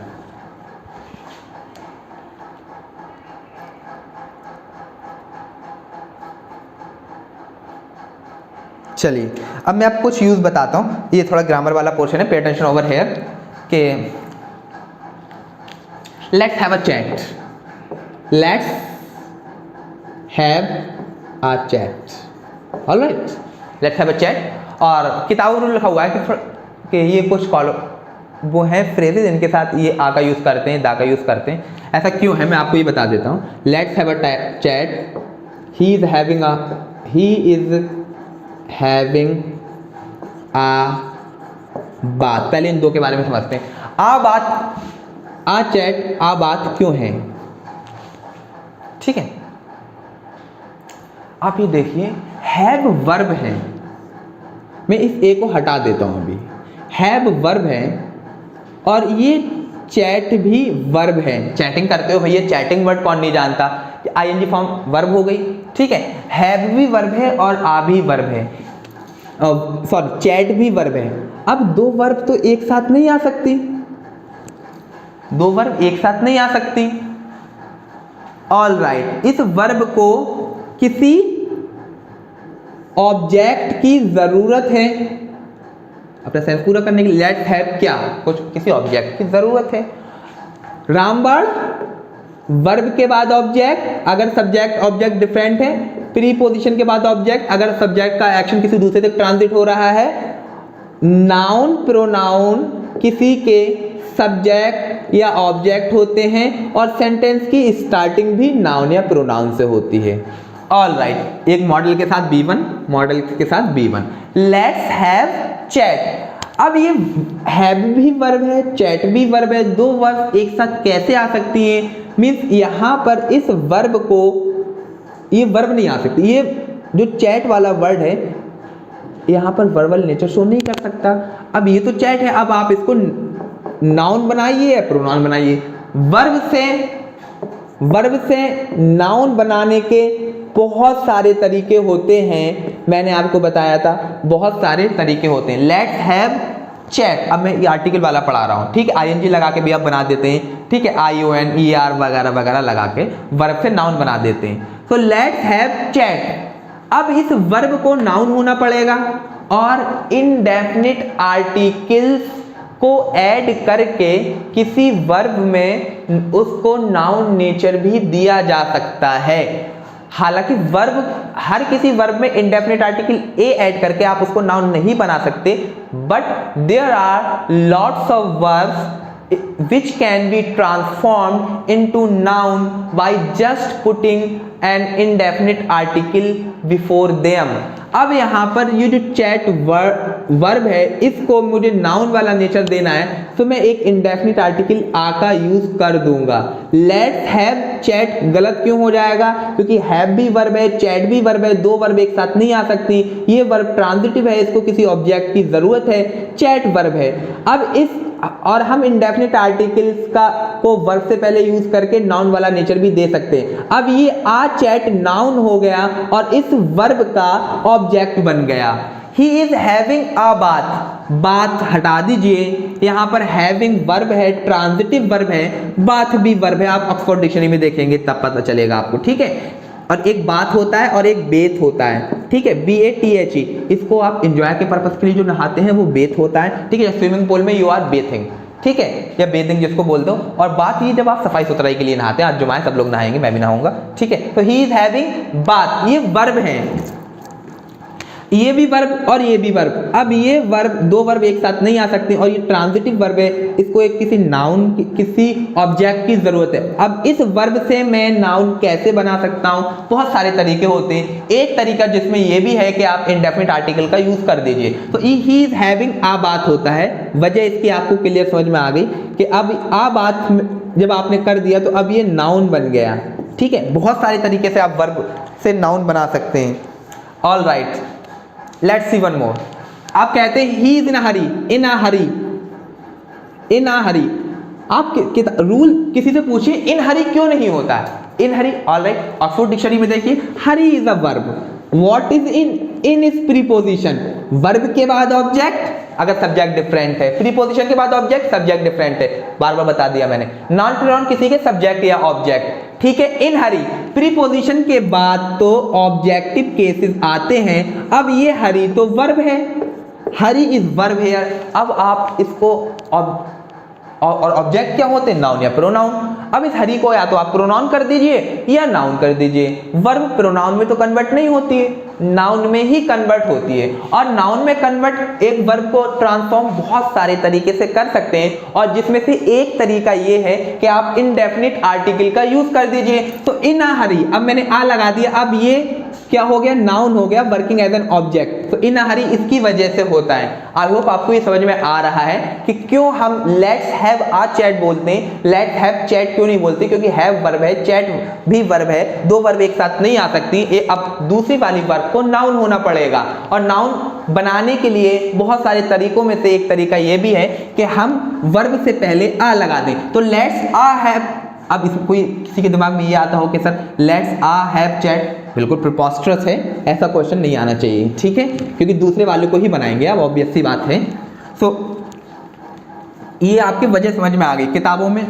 चलिए अब मैं आपको कुछ यूज बताता हूं, ये थोड़ा ग्रामर वाला पोर्शन है, पे अटेंशन ओवर हियर, के let's have a chat, let's have a chat, alright, let's have a chat. और किताबों में लिखा हुआ है कि ये कुछ कॉलो वो हैं फ्रेजेज, इनके साथ ये आ का यूज करते हैं, दा का यूज करते हैं, ऐसा क्यों है मैं आपको ये बता देता हूँ। Let's have a chat, he is having a, he is having a बात, पहले इन दो के बारे में समझते हैं। आ बात, आ चैट, आ बात क्यों है, ठीक है। आप ये देखिए हैव वर्ब है, मैं इस ए को हटा देता हूं अभी, हैव वर्ब है और ये चैट भी वर्ब है, चैटिंग करते हो भैया, चैटिंग वर्ड कौन नहीं जानता, आईएनजी फॉर्म वर्ब हो गई, ठीक है। हैव भी वर्ब है और आ भी वर्ब है, सॉरी चैट भी वर्ब है। अब दो वर्ब तो एक साथ नहीं आ सकती, दो वर्ब एक साथ नहीं आ सकती, ऑल राइट, इस वर्ब को किसी ऑब्जेक्ट की जरूरत है अपना सेंस पूरा करने के लिए। लेट्स हैव क्या, कुछ किसी ऑब्जेक्ट की जरूरत है। रामबाण वर्ब के बाद ऑब्जेक्ट, अगर सब्जेक्ट ऑब्जेक्ट डिफरेंट है, प्रीपोजिशन के बाद ऑब्जेक्ट, अगर सब्जेक्ट का एक्शन किसी दूसरे तक ट्रांजिट हो रहा है, नाउन प्रोनाउन किसी के सब्जेक्ट या ऑब्जेक्ट होते हैं, और सेंटेंस की स्टार्टिंग भी नाउन या प्रोनाउन से होती है। ऑल राइट, एक मॉडल के साथ B1, मॉडल के साथ B1। लेट्स हैव चैट, अब ये हैव भी वर्ब है, चैट भी वर्ब है, दो वर्ब एक साथ कैसे आ सकती हैं, मीन्स यहां पर इस वर्ब को, ये वर्ब नहीं आ सकती, ये जो चैट वाला वर्ड है यहां पर वर्बल नेचर शो नहीं कर सकता। अब ये तो चैट है, अब आप इसको नाउन बनाइए या प्रोनाउन बनाइए। वर्ब से नाउन बनाने के बहुत सारे तरीके होते हैं, मैंने आपको बताया था बहुत सारे तरीके होते हैं। लेट्स हैव चैट, अब मैं ये आर्टिकल वाला पढ़ा रहा हूँ, ठीक है, आईएनजी लगा के भी आप बना देते हैं, ठीक है, ION ER वगैरह वगैरह लगा के वर्ब से नाउन बना देते हैं। तो लेट्स हैव चैट, अब इस वर्ब को नाउन होना पड़ेगा और इनडेफिनिट आर्टिकल्स को ऐड करके किसी वर्ब में उसको नाउन नेचर भी दिया जा सकता है। हालांकि वर्ब, हर किसी वर्ब में इंडेफिनिट आर्टिकल ए ऐड करके आप उसको नाउन नहीं बना सकते, but there are lots of verbs which can be transformed into noun by just putting an indefinite article before them। अब यहाँ पर ये जो चैट वर्ब है, इसको मुझे नाउन वाला नेचर देना है, तो मैं एक इंडेफिनिट आर्टिकल आ का यूज कर दूंगा। लेट्स हैव चैट गलत क्यों हो जाएगा, क्योंकि हैव भी वर्ब है, चैट भी वर्ब है, दो वर्ब एक साथ नहीं आ सकती, ये वर्ब ट्रांजिटिव है, इसको किसी ऑब्जेक्ट की जरूरत है, चैट वर्ब है। अब इस और हम इंडेफिनिट आर्टिकल्स का को वर्ब से पहले यूज करके नाउन वाला नेचर भी दे सकते हैं। अब ये आ चैट नाउन हो गया और इस वर्ब का ऑब्जेक्ट बन गया। ही is having a bath, bath हटा दीजिए, यहां पर हैविंग वर्ब है, ट्रांजिटिव वर्ब है, बाथ भी वर्ब है, आप ऑक्सफोर्ड डिक्शनरी में देखेंगे तब पता चलेगा आपको, ठीक है। और एक बात होता है और एक बेथ होता है, ठीक है, BATHE, इसको आप एंजॉय के पर्पस के लिए जो नहाते हैं वो बेथ होता है, ठीक है। स्विमिंग पूल में यू आर बेथिंग, ठीक है, या बेथिंग जिसको बोलते हो। और बात ये जब आप सफाई सुथराई के लिए नहाते हैं, आज जुमा है सब लोग नहाएंगे, मैं भी नहाऊंगा, ठीक है। तो ही इज हैविंग बाथ, ये वर्ब है, ये भी वर्ब और ये भी वर्ब। अब ये वर्ब, दो वर्ब एक साथ नहीं आ सकते और ये ट्रांजिटिव वर्ब है, इसको एक किसी नाउन किसी ऑब्जेक्ट की जरूरत है। अब इस वर्ब से मैं नाउन कैसे बना सकता हूं? बहुत सारे तरीके होते हैं। एक तरीका जिसमें ये भी है कि आप इंडेफिनिट आर्टिकल का यूज कर दीजिए। तो ही इज हैविंग आ बात होता है, वजह इसकी आपको क्लियर समझ में आ गई कि अब आ बात जब आपने कर दिया तो अब ये नाउन बन गया, ठीक है। बहुत सारे तरीके से आप वर्ब से नाउन बना सकते हैं। All right, let's see one more. आप कहते हैं ही इज इन अ हरी, इन अ हरी, इन अ हरी। आप रूल किसी से पूछिए इन हरी क्यों नहीं होता है, in hurry. All right, Oxford dictionary में देखिए hurry is a verb. What is in is preposition, verb के बाद ऑब्जेक्ट अगर सब्जेक्ट डिफरेंट है, प्रीपोजिशन के बाद ऑब्जेक्ट सब्जेक्ट डिफरेंट है, बार बार बता दिया मैंने। नॉन प्रोनाउन किसी के सब्जेक्ट या ऑब्जेक्ट, ठीक है। इन हरी प्रीपोजिशन के बाद तो ऑब्जेक्टिव केसेस आते हैं। अब ये हरी तो वर्ब है, हरी इज वर्ब है। अब आप इसको और ऑब्जेक्ट क्या होते हैं, नाउन या प्रोनाउन। अब इस हरी को या तो आप प्रोनाउन कर दीजिए या नाउन कर दीजिए। वर्ब प्रोनाउन में तो कन्वर्ट नहीं होती है, नाउन में ही कन्वर्ट होती है। और नाउन में कन्वर्ट एक वर्ब को ट्रांसफॉर्म बहुत सारे तरीके से कर सकते हैं, और जिसमें से एक तरीका ये है कि आप इनडेफिनिट आर्टिकल का यूज कर दीजिए। तो इन अ हरी, अब मैंने आ लगा दिया, अब ये क्या हो गया, नाउन हो गया, वर्किंग एज एन ऑब्जेक्ट। तो इन अ हरी इसकी वजह से होता है। आई होप आपको ये समझ में आ रहा है कि क्यों हम लेट्स हैव आ चैट बोलते हैं, लेट्स हैव चैट क्यों नहीं बोलते, क्योंकि हैव वर्ब है, चैट भी वर्ब है, दो वर्ब एक साथ नहीं आ सकती। अब दूसरी वाली वर्ब को नाउन होना पड़ेगा, और नाउन बनाने के लिए बहुत सारे तरीकों में से एक तरीका ये भी है कि हम वर्ब से पहले आ लगा दें। तो लेट्स आ हैव, अब कोई किसी के दिमाग में ये आता हो कि sir let's a have chat, बिल्कुल प्रिपोस्टरस है, ऐसा क्वेश्चन नहीं आना चाहिए, ठीक है, क्योंकि दूसरे वाले को ही बनाएंगे, अब ऑब्वियस सी बात है। सो ये आपकी वजह समझ में आ गई। किताबों में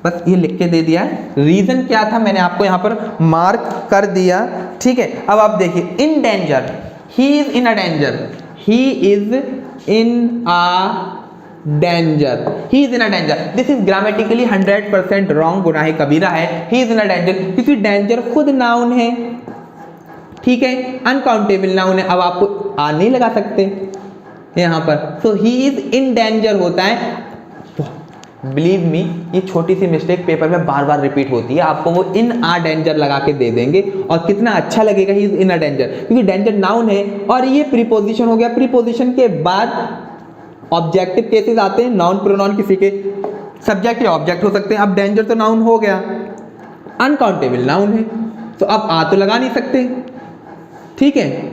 बस ये लिख के दे दिया है, रीजन क्या था मैंने आपको यहाँ पर मार्क कर दिया, ठीक है। अब आप देखिए in danger, he is in a danger, he is in a danger, he is in a danger. This is grammatically 100% wrong, गुनाह कबीरा है। He is in a danger क्योंकि डेंजर खुद नाउन है, ठीक है, अनकाउंटेबल नाउन है। अब आपको आ नहीं लगा सकते यहां पर, तो ही इज इन डेंजर होता है। बिलीव मी, ये छोटी सी मिस्टेक पेपर में बार बार रिपीट होती है, आपको वो इन आ डेंजर लगा के दे देंगे और कितना अच्छा लगेगा he is in a danger, क्योंकि डेंजर नाउन है और ये प्रीपोजिशन हो गया। प्रीपोजिशन के बाद ऑब्जेक्टिव केसेस आते हैं, नाउन प्रोनाउन किसी के सब्जेक्ट या ऑब्जेक्ट हो सकते हैं। अब डेंजर तो नाउन हो गया, अनकाउंटेबल नाउन है, तो अब आ तो लगा नहीं सकते, ठीक है,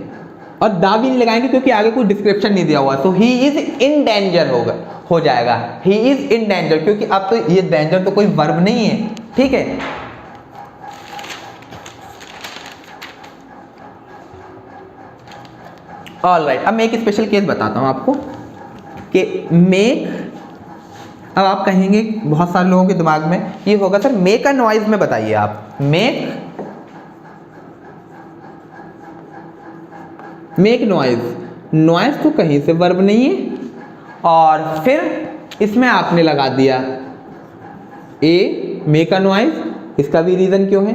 और दा भी नहीं लगाएंगे क्योंकि आगे कोई डिस्क्रिप्शन नहीं दिया हुआ। तो ही इज इन डेंजर होगा, हो जाएगा ही इज इन डेंजर, क्योंकि अब तो ये डेंजर तो कोई वर्ब नहीं है, ठीक है। ऑल राइट, अब मैं एक स्पेशल केस बताता हूं आपको कि मेक। अब आप कहेंगे, बहुत सारे लोगों के दिमाग में ये होगा सर मेक अ नॉइज में बताइए आप, मेक नॉइज, नॉइज तो कहीं से वर्ब नहीं है, और फिर इसमें आपने लगा दिया ए, मेक अ नॉइज। इसका भी रीजन क्यों है,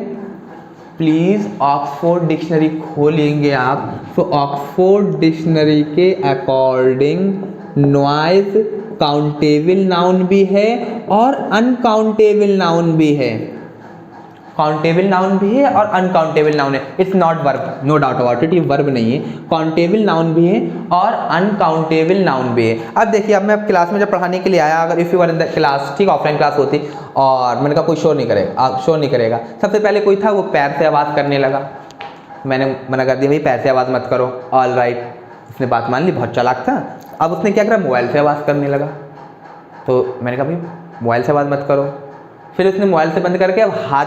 प्लीज ऑक्सफोर्ड डिक्शनरी खोलेंगे आप, तो ऑक्सफोर्ड डिक्शनरी के अकॉर्डिंग नॉइज काउंटेबल नाउन भी है और अनकाउंटेबल नाउन भी है, काउंटेबल नाउन भी है और अनकाउंटेबल नाउन है। It's not verb, no doubt about it, ये वर्ब नहीं है, काउंटेबल नाउन भी है और अनकाउंटेबल नाउन भी है। अब देखिए, अब मैं क्लास में जब पढ़ाने के लिए आया, अगर if you were in the class, ठीक, ऑफलाइन क्लास होती और मैंने कहा कोई शोर नहीं करेगा, शोर नहीं करेगा, सबसे पहले कोई था वो पैर से आवाज़ करने लगा, मैंने मना कर दिया भाई पैर से आवाज़ मत करो। ऑल राइट, उसने बात मान ली, बहुत चालाक था। अब उसने क्या करा, मोबाइल से आवाज़ करने लगा। तो मैंने कहा भाई मोबाइल से बात मत करो। फिर उसने मोबाइल से बंद करके अब हाथ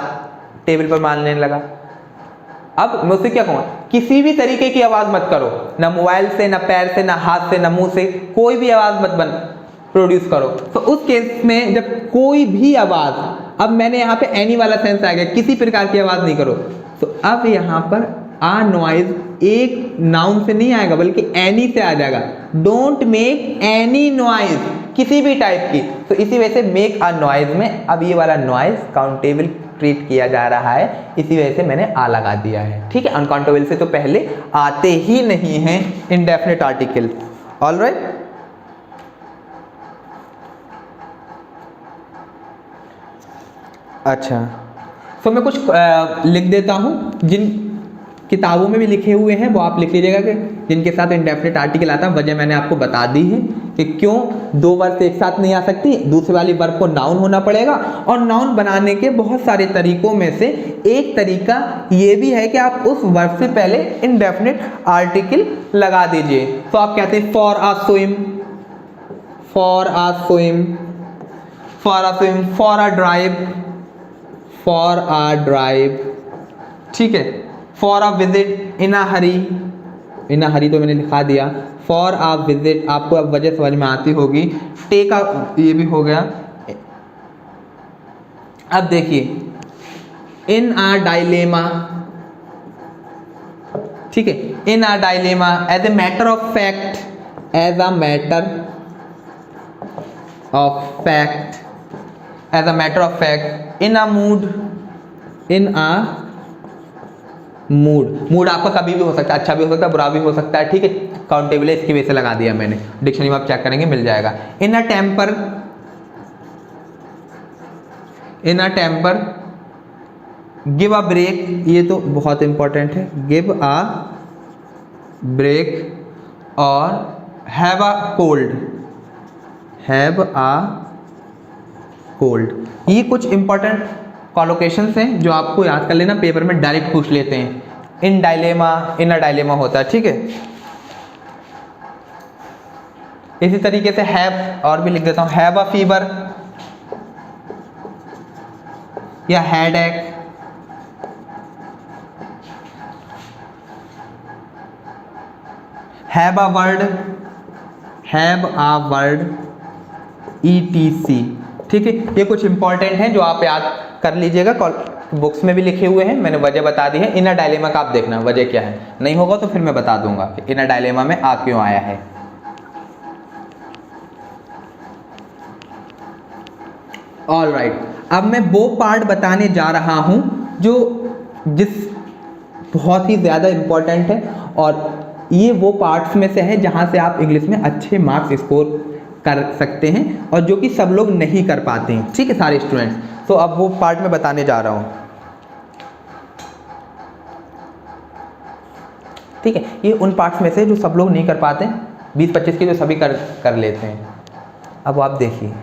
टेबल पर मारने लगा। अब मैं उससे क्या कहूँ, किसी भी तरीके की आवाज़ मत करो, ना मोबाइल से, ना पैर से, ना हाथ से, ना मुंह से, कोई भी आवाज़ मत प्रोड्यूस करो। तो उस केस में जब कोई भी आवाज़, अब मैंने यहाँ पे एनी वाला सेंस आ गया, किसी प्रकार की आवाज़ नहीं करो। तो अब यहाँ पर आ नॉइज एक नाउन से नहीं आएगा बल्कि एनी से आ जाएगा। डोंट मेक एनी नॉइज, किसी भी टाइप की। तो इसी वजह से मेक अ नॉइज में अब ये वाला नॉइज काउंटेबल ट्रीट किया जा रहा है, इसी वजह से मैंने आ लगा दिया है। ठीक है, अनकाउंटेबल से तो पहले आते ही नहीं हैं इंडेफिनिट आर्टिकल। ऑलराइट, अच्छा, तो मैं कुछ लिख देता हूँ, जिन किताबों में भी लिखे हुए हैं वो आप लिख लीजिएगा कि जिनके साथ इंडेफिनिट आर्टिकल आता है। वजह मैंने आपको बता दी है कि क्यों दो वर्ब एक साथ नहीं आ सकती, दूसरे वाली वर्ब को नाउन होना पड़ेगा। और नाउन बनाने के बहुत सारे तरीकों में से एक तरीका ये भी है कि आप उस वर्ब से पहले इंडेफिनिट आर्टिकल लगा दीजिए। तो आप कहते हैं for a swim, for a swim, for a swim, for a drive, for a drive. ठीक है, फॉर अ विजिट, इन अ हरी, इन अ हरी तो मैंने लिखा दिया। फॉर अ विजिट, आपको अब वजह समझ में आती होगी। टेक अ, ये भी हो गया। अब देखिए, इन अ डायलेमा, ठीक है, in a dilemma, as a matter of fact, as a matter of fact, as a matter of fact, in a mood, in a mood. Mood आपका कभी भी हो सकता है, अच्छा भी हो सकता है, बुरा भी हो सकता है। ठीक है, काउंटेबल है, इसकी वजह से लगा दिया मैंने, डिक्शनरी में आप चेक करेंगे मिल जाएगा। In a temper, in a temper, give a break, ये तो बहुत इंपॉर्टेंट है, गिव अ ब्रेक। और have a cold, have a cold. ये कुछ इंपॉर्टेंट कॉलोकेशंस हैं जो आपको याद कर लेना, पेपर में डायरेक्ट पूछ लेते हैं। In dilemma, in a dilemma होता है। ठीक है, इसी तरीके से हैव और भी लिख देता हूं, हैव अ फीवर या headache, have a word, have a word, ETC। ठीक है, ये कुछ इंपॉर्टेंट हैं जो आप याद कर लीजिएगा, बुक्स में भी लिखे हुए हैं, मैंने वजह बता दी है। इन अ डायलेमा का आप देखना वजह क्या है, नहीं होगा तो फिर मैं बता दूंगा कि इन अ डायलेमा में आ क्यों आया है। ऑलराइट, अब मैं वो पार्ट बताने जा रहा हूं जो बहुत ही ज़्यादा इंपॉर्टेंट है, और ये वो पार्ट्स में से है जहां से आप इंग्लिश में अच्छे मार्क्स स्कोर कर सकते हैं और जो कि सब लोग नहीं कर पाते हैं। ठीक है सारे स्टूडेंट्स, तो अब वो पार्ट मैं बताने जा रहा हूं। ठीक है, ये उन पार्ट्स में से जो सब लोग नहीं कर पाते, 20-25 के जो सभी कर लेते हैं। अब आप देखिए,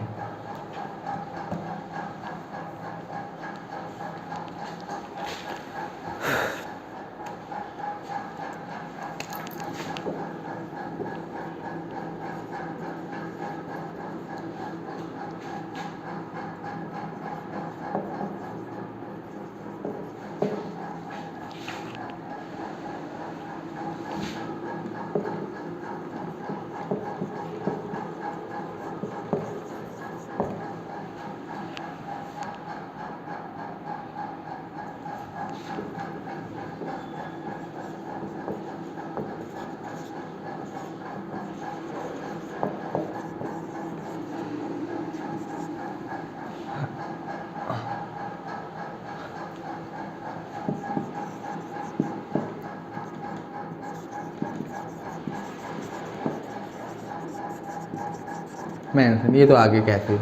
मैं ये तो आगे कहते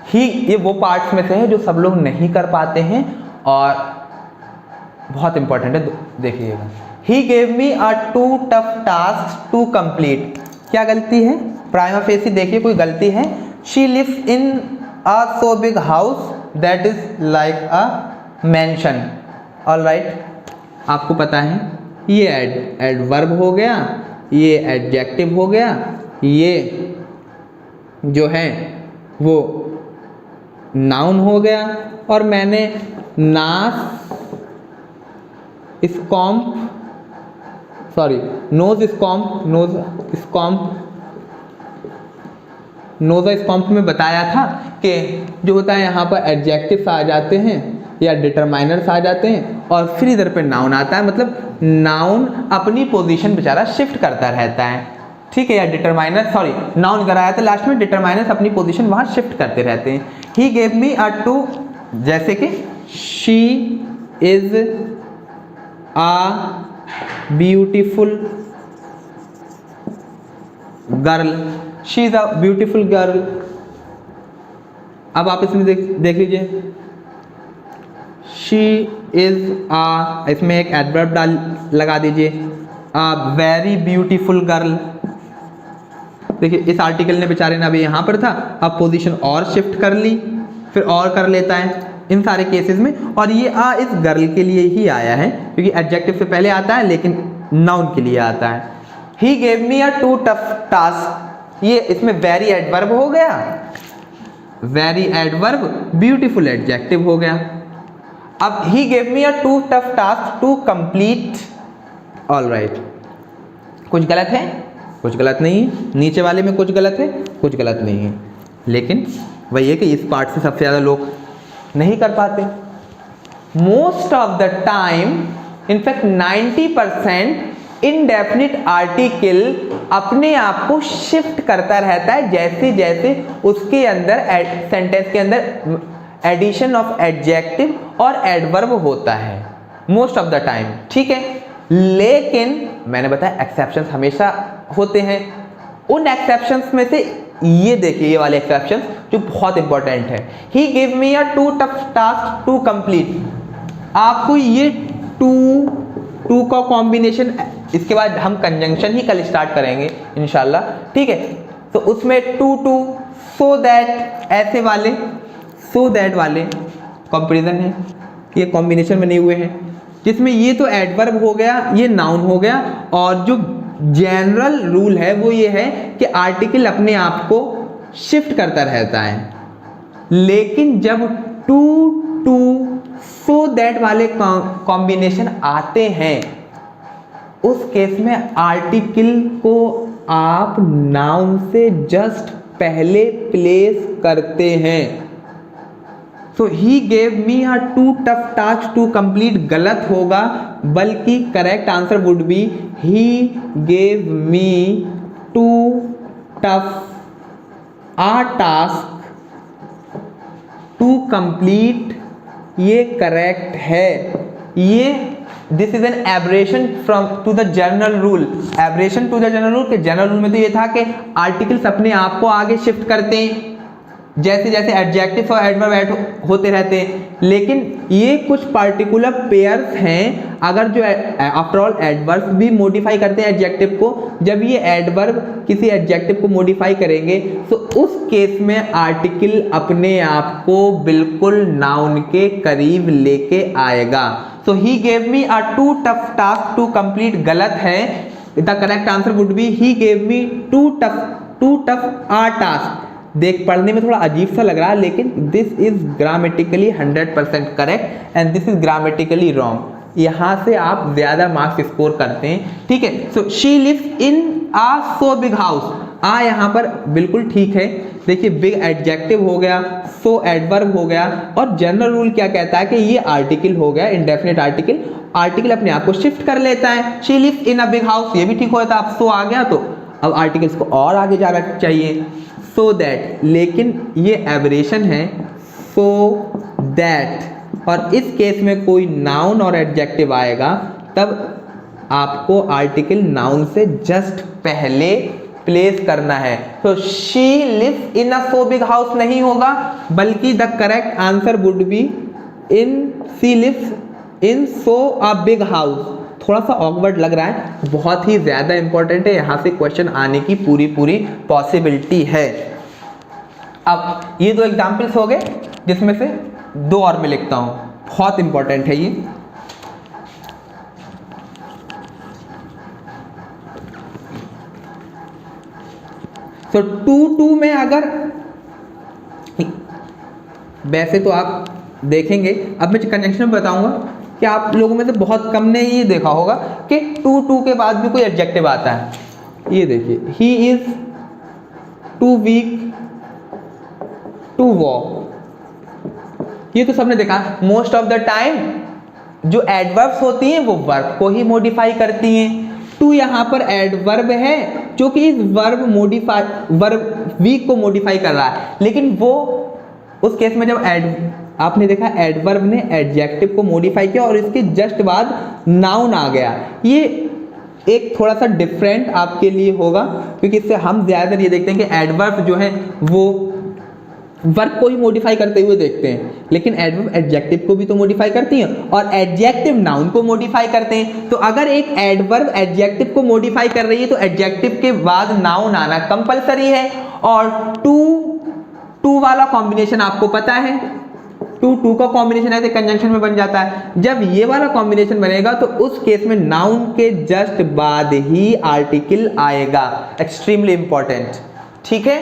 ही, ये वो पार्ट्स में से है जो सब लोग नहीं कर पाते हैं और बहुत इंपॉर्टेंट है, देखिएगा। He gave me a too tough task to complete, क्या गलती है, प्राइमा फेसी देखिए कोई गलती है। She lives in a so big house that is like a mansion. Alright, आपको पता है ये एडवर्ब हो गया, ये एडजेक्टिव हो गया, ये जो है वो नाउन हो गया, और मैंने नास स्कॉम्प, सॉरी नोज स्कॉम्प, नोज स्कॉम्प में बताया था कि जो होता है यहाँ पर एडजेक्टिव्स आ जाते हैं या डिटरमाइनर्स आ जाते हैं और फिर इधर पे नाउन आता है, मतलब नाउन अपनी पोजीशन बेचारा शिफ्ट करता रहता है, ठीक है, या डिटरमाइनर, सॉरी नाउन कराया था लास्ट में, डिटरमाइनर्स अपनी पोजीशन वहाँ शिफ्ट करते रहते हैं। ही गेव मी अ टू, जैसे कि she is a beautiful girl, she is a beautiful girl. अब आप इसमें देख लीजिए, शी इज आ, इसमें एक एडवर्ब लगा दीजिए, अ वेरी ब्यूटीफुल गर्ल। देखिए इस आर्टिकल ने बेचारे ने अभी यहाँ पर था, अब पोजीशन और शिफ्ट कर ली, फिर और कर लेता है इन सारे केसेस में, और ये आ इस गर्ल के लिए ही आया है क्योंकि एडजेक्टिव से पहले आता है लेकिन नाउन के लिए आता है। He gave me a too tough task, ये इसमें वेरी एडवर्ब हो गया, वेरी एडवर्ब, ब्यूटीफुल एडजेक्टिव हो गया। अब he gave me a too tough task to complete, alright, कुछ गलत है, कुछ गलत नहीं है, नीचे वाले में कुछ गलत है, कुछ गलत नहीं है, लेकिन वही है कि इस पार्ट से सबसे ज़्यादा लोग नहीं कर पाते। Most of the time, in fact 90% indefinite article अपने आप को शिफ्ट करता रहता है जैसे जैसे उसके अंदर सेंटेंस के अंदर एडिशन ऑफ एडजेक्टिव और एडवर्ब होता है, मोस्ट ऑफ द टाइम, ठीक है। लेकिन मैंने बताया एक्सेप्शंस हमेशा होते हैं, उन एक्सेप्शंस में से ये देखिए, ये वाले एक्सेप्शंस जो बहुत इंपॉर्टेंट है। He give me a too tough task to complete, आपको ये टू का कॉम्बिनेशन, इसके बाद हम कंजंक्शन ही कल स्टार्ट करेंगे इंशाल्लाह, ठीक है। तो उसमें टू सो दैट, ऐसे वाले सो दैट वाले कंपैरिजन है, ये कॉम्बिनेशन बने हुए हैं, जिसमें ये तो एडवर्ब हो गया, ये नाउन हो गया, और जो जनरल रूल है वो ये है कि आर्टिकल अपने आप को शिफ्ट करता रहता है। लेकिन जब टू सो दैट वाले कॉम्बिनेशन आते हैं, उस केस में आर्टिकल को आप नाउन से जस्ट पहले प्लेस करते हैं। So he gave me a too tough task to complete गलत होगा, बल्कि correct answer would be he gave me too tough a task to complete, ये करेक्ट है। ये this is an aberration from to the general rule, aberration to the general rule के general rule में तो ये था कि आर्टिकल्स अपने आप को आगे शिफ्ट करते हैं जैसे जैसे एडजेक्टिव और एडवर्ब ऐड होते रहते हैं, लेकिन ये कुछ पार्टिकुलर पेयर्स हैं, अगर जो आफ्टर ऑल एडवर्ब भी मॉडिफाई करते हैं एडजेक्टिव को, जब ये एडवर्ब किसी एडजेक्टिव को मॉडिफाई करेंगे तो उस केस में आर्टिकल अपने आप को बिल्कुल नाउन के करीब लेके आएगा। So he gave me a too tough task to complete गलत है, the correct answer would be he gave me too tough a task. देख पढ़ने में थोड़ा अजीब सा लग रहा है, लेकिन this is grammatically 100% correct and this is grammatically wrong. यहाँ से आप ज्यादा मार्क्स स्कोर करते हैं, ठीक है। So she lives in a so big house, a यहाँ पर बिल्कुल ठीक है। देखिए बिग एडजेक्टिव हो गया, सो एडवर्ब हो गया, और जनरल रूल क्या कहता है कि ये आर्टिकल हो गया, इंडेफिनिट आर्टिकल, आर्टिकल अपने आप को शिफ्ट कर लेता है। She lives in a big house, ये भी ठीक होता है, अब सो आ गया तो अब आर्टिकल्स को और आगे जाना चाहिए, सो दैट, लेकिन ये एब्रेशन है सो दैट, और इस केस में कोई नाउन और एडजेक्टिव आएगा तब आपको आर्टिकल नाउन से जस्ट पहले प्लेस करना है। तो she lives in a so big house नहीं होगा, बल्कि the correct answer would be in she lives in so a big house. थोड़ा सा ऑकवर्ड लग रहा है, बहुत ही ज्यादा इंपॉर्टेंट है, यहाँ से क्वेश्चन आने की पूरी पॉसिबिलिटी है। अब ये दो एग्जाम्पल्स हो गए, जिसमें से दो और मैं लिखता हूं, बहुत इंपॉर्टेंट है ये। तो टू में अगर वैसे तो आप देखेंगे, अब मैं कंजंक्शन में बताऊंगा कि आप लोगों में से बहुत कम ने ये देखा होगा कि टू के बाद भी कोई एडजेक्टिव आता है। ये देखिए, he is too weak to walk, ये तो सबने देखा। मोस्ट ऑफ द टाइम जो एडवर्ब्स होती हैं वो वर्ब को ही मॉडिफाई करती हैं। टू यहाँ पर एडवर्ब है जो कि इस वर्ब वीक को मॉडिफाई कर रहा है, लेकिन वो उस केस में जब आपने देखा एडवर्ब ने एडजेक्टिव को मॉडिफाई किया और इसके जस्ट बाद नाउन आ गया। ये एक थोड़ा सा डिफरेंट आपके लिए होगा, क्योंकि इससे हम ज्यादातर ये देखते हैं कि एडवर्ब जो है वो वर्ब को ही मॉडिफाई करते हुए देखते हैं, लेकिन एडवर्ब एडजेक्टिव को भी तो मॉडिफाई करती हैं और एडजेक्टिव नाउन को मॉडिफाई करते हैं। तो अगर एक एडवर्ब एडजेक्टिव को मॉडिफाई कर रही है तो एडजेक्टिव के बाद नाउन आना कंपलसरी है। और टू वाला कॉम्बिनेशन आपको पता है, टू का कॉम्बिनेशन ऐसे कंजंक्शन में बन जाता है। जब ये वाला कॉम्बिनेशन बनेगा तो उस केस में नाउन के जस्ट बाद ही आर्टिकल आएगा। एक्सट्रीमली इंपॉर्टेंट, ठीक है।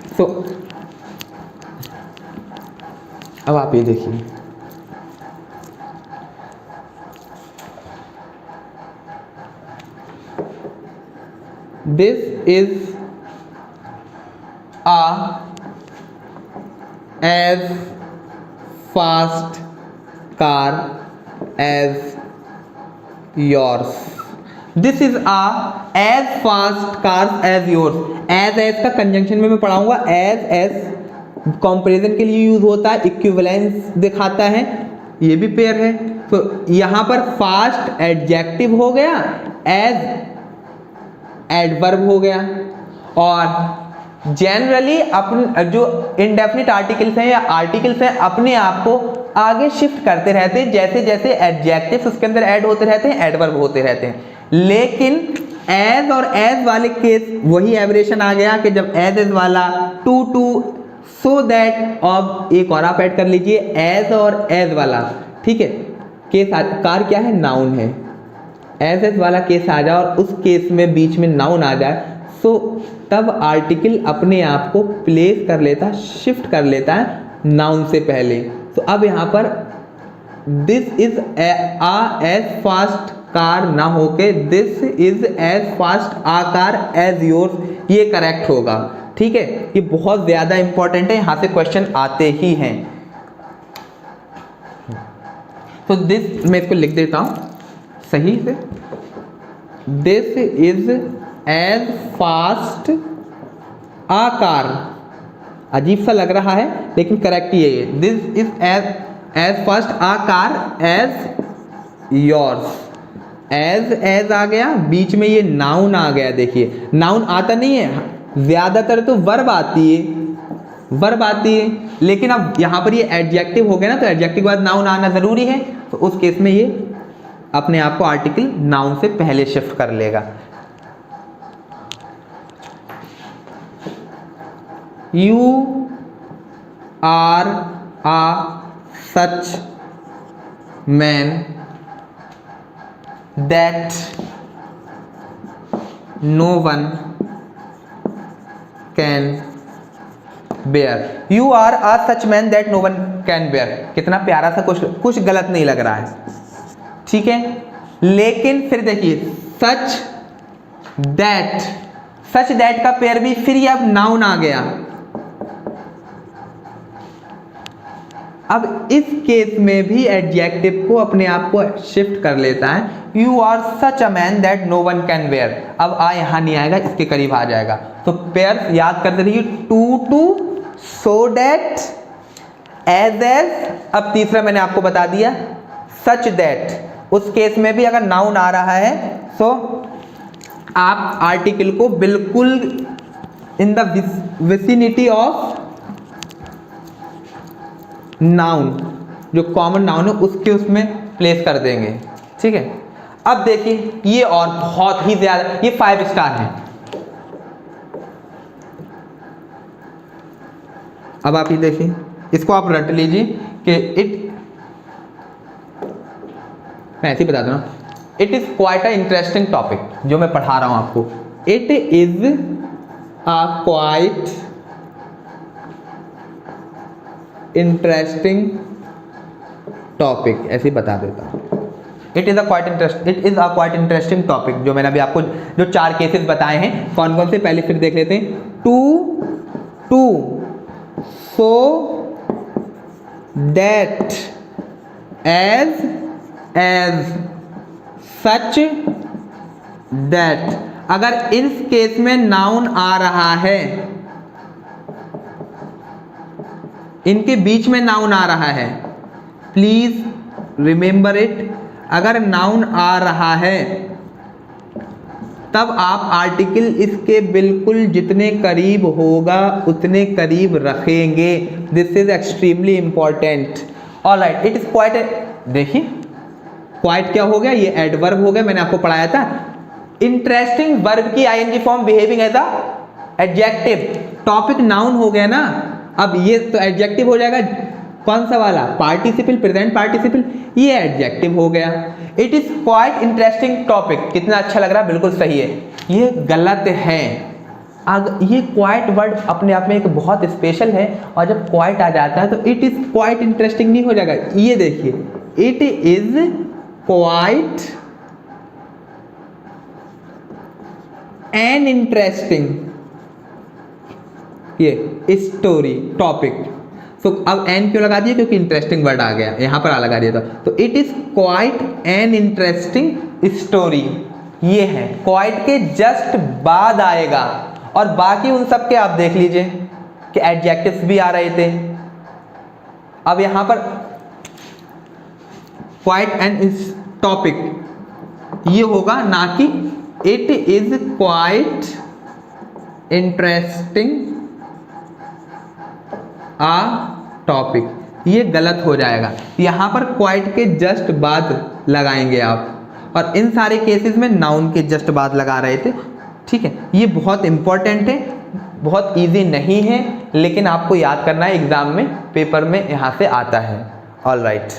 सो अब आप ये देखिए, this is as fast car as yours. This is as fast car as yours. As का कंजंक्शन में मैं पढ़ाऊंगा। एज कंपैरिजन के लिए यूज होता है, इक्विवेलेंस दिखाता है, ये भी पेयर है। तो यहां पर फास्ट एडजेक्टिव हो गया, एज एडवर्ब हो गया। और जनरली अपन जो इंडेफिनिट आर्टिकल्स हैं या आर्टिकल्स हैं अपने आप को आगे शिफ्ट करते रहते हैं, जैसे जैसे एडजेक्टिव्स उसके अंदर ऐड होते रहते हैं, एडवर्ब होते रहते हैं। लेकिन एज और एज वाले केस वही एवरेशन आ गया कि जब एज वाला टू सो दैट, अब एक और आप ऐड कर लीजिए एज और एज वाला, ठीक है। केस कार क्या है, नाउन है। एज वाला केस आ जाए और उस केस में बीच में नाउन आ जाए, सो तब आर्टिकल अपने आप को प्लेस कर लेता है, शिफ्ट कर लेता है नाउन से पहले। तो अब यहाँ पर this is as fast car ना होके this is as fast a car as yours, ये करेक्ट होगा, ठीक है। ये बहुत ज्यादा इंपॉर्टेंट है, यहां से क्वेश्चन आते ही हैं। तो दिस मैं इसको लिख देता हूं सही से, this is as fast a car. अजीब सा लग रहा है लेकिन करेक्ट ही है। This is as fast a car as yours. As आ गया, बीच में ये नाउन आ गया। देखिए नाउन आता नहीं है, ज्यादातर तो वर्ब आती है, लेकिन अब यहां पर ये एडजेक्टिव हो गया ना, तो एडजेक्टिव के बाद नाउन आना जरूरी है। तो उस केस में ये अपने आप को आर्टिकल नाउन से पहले शिफ्ट कर लेगा। You are a such man that no one can bear. You are a such man that no one can bear. कितना प्यारा सा, कुछ गलत नहीं लग रहा है, ठीक है। लेकिन फिर देखिए सच दैट का पेयर भी फिर ये अब नाउन आ गया। अब इस केस में भी एडजेक्टिव को अपने आप को शिफ्ट कर लेता है। You are such a man that no one can bear. अब यहां नहीं आएगा, इसके करीब आ जाएगा। तो पेयर याद करते रहिए, टू सो दैट, एज। अब तीसरा मैंने आपको बता दिया सच दैट। उस केस में भी अगर नाउन आ रहा है तो आप आर्टिकल को बिल्कुल in the vicinity of noun, जो कॉमन नाउन है उसके उसमें प्लेस कर देंगे, ठीक है। अब देखिए ये और बहुत ही ज्यादा, ये 5 स्टार है। अब आप ये देखिए, इसको आप रट लीजिए कि मैं ऐसे ही बता दूं ना, it is quite a interesting topic जो मैं पढ़ा रहा हूं आपको। It is a quite interesting topic, ऐसे ही बता देता हूँ। It is a quite interesting topic, जो मैंने अभी आपको जो 4 केसेस बताए हैं कौन कौन से, पहले फिर देख लेते हैं। Too so that, as such, that. अगर इस केस में नाउन आ रहा है, इनके बीच में नाउन आ रहा है, प्लीज रिमेंबर इट, अगर नाउन आ रहा है तब आप आर्टिकल इसके बिल्कुल जितने करीब होगा उतने करीब रखेंगे। This is extremely important. Alright, it is quite, देखिए क्वाइट क्या हो गया, ये एडवर्ब हो गया, मैंने आपको पढ़ाया था। इंटरेस्टिंग वर्ब की ING form behaving as a adjective, topic noun हो गया ना, अब ये तो एडजेक्टिव हो जाएगा, कौन सा वाला, पार्टिसिपल, प्रेजेंट पार्टिसिपल, ये एडजेक्टिव हो गया। It is quite interesting topic, कितना अच्छा लग रहा है, बिल्कुल सही है, ये गलत है। ये क्वाइट वर्ड अपने आप में एक बहुत स्पेशल है, और जब क्वाइट आ जाता है तो इट इज क्वाइट इंटरेस्टिंग नहीं हो जाएगा। ये देखिए, it is quite an interesting, ये स्टोरी टॉपिक। तो अब एन क्यों लगा दिया, क्योंकि इंटरेस्टिंग वर्ड आ गया, यहां पर आ लगा दिया था। तो it is quite an interesting story, ये है क्वाइट के जस्ट बाद आएगा, और बाकी उन सब के आप देख लीजिए कि एडजेक्टिव्स भी आ रहे थे। अब यहां पर क्वाइट एन टॉपिक ये होगा, ना कि it is quite interesting a topic, ये गलत हो जाएगा। यहां पर क्वाइट के जस्ट बाद लगाएंगे आप, और इन सारे केसेस में नाउन के जस्ट बाद लगा रहे थे। ठीक है, ये बहुत इंपॉर्टेंट है, बहुत इजी नहीं है, लेकिन आपको याद करना है, एग्जाम में पेपर में यहां से आता है। All right.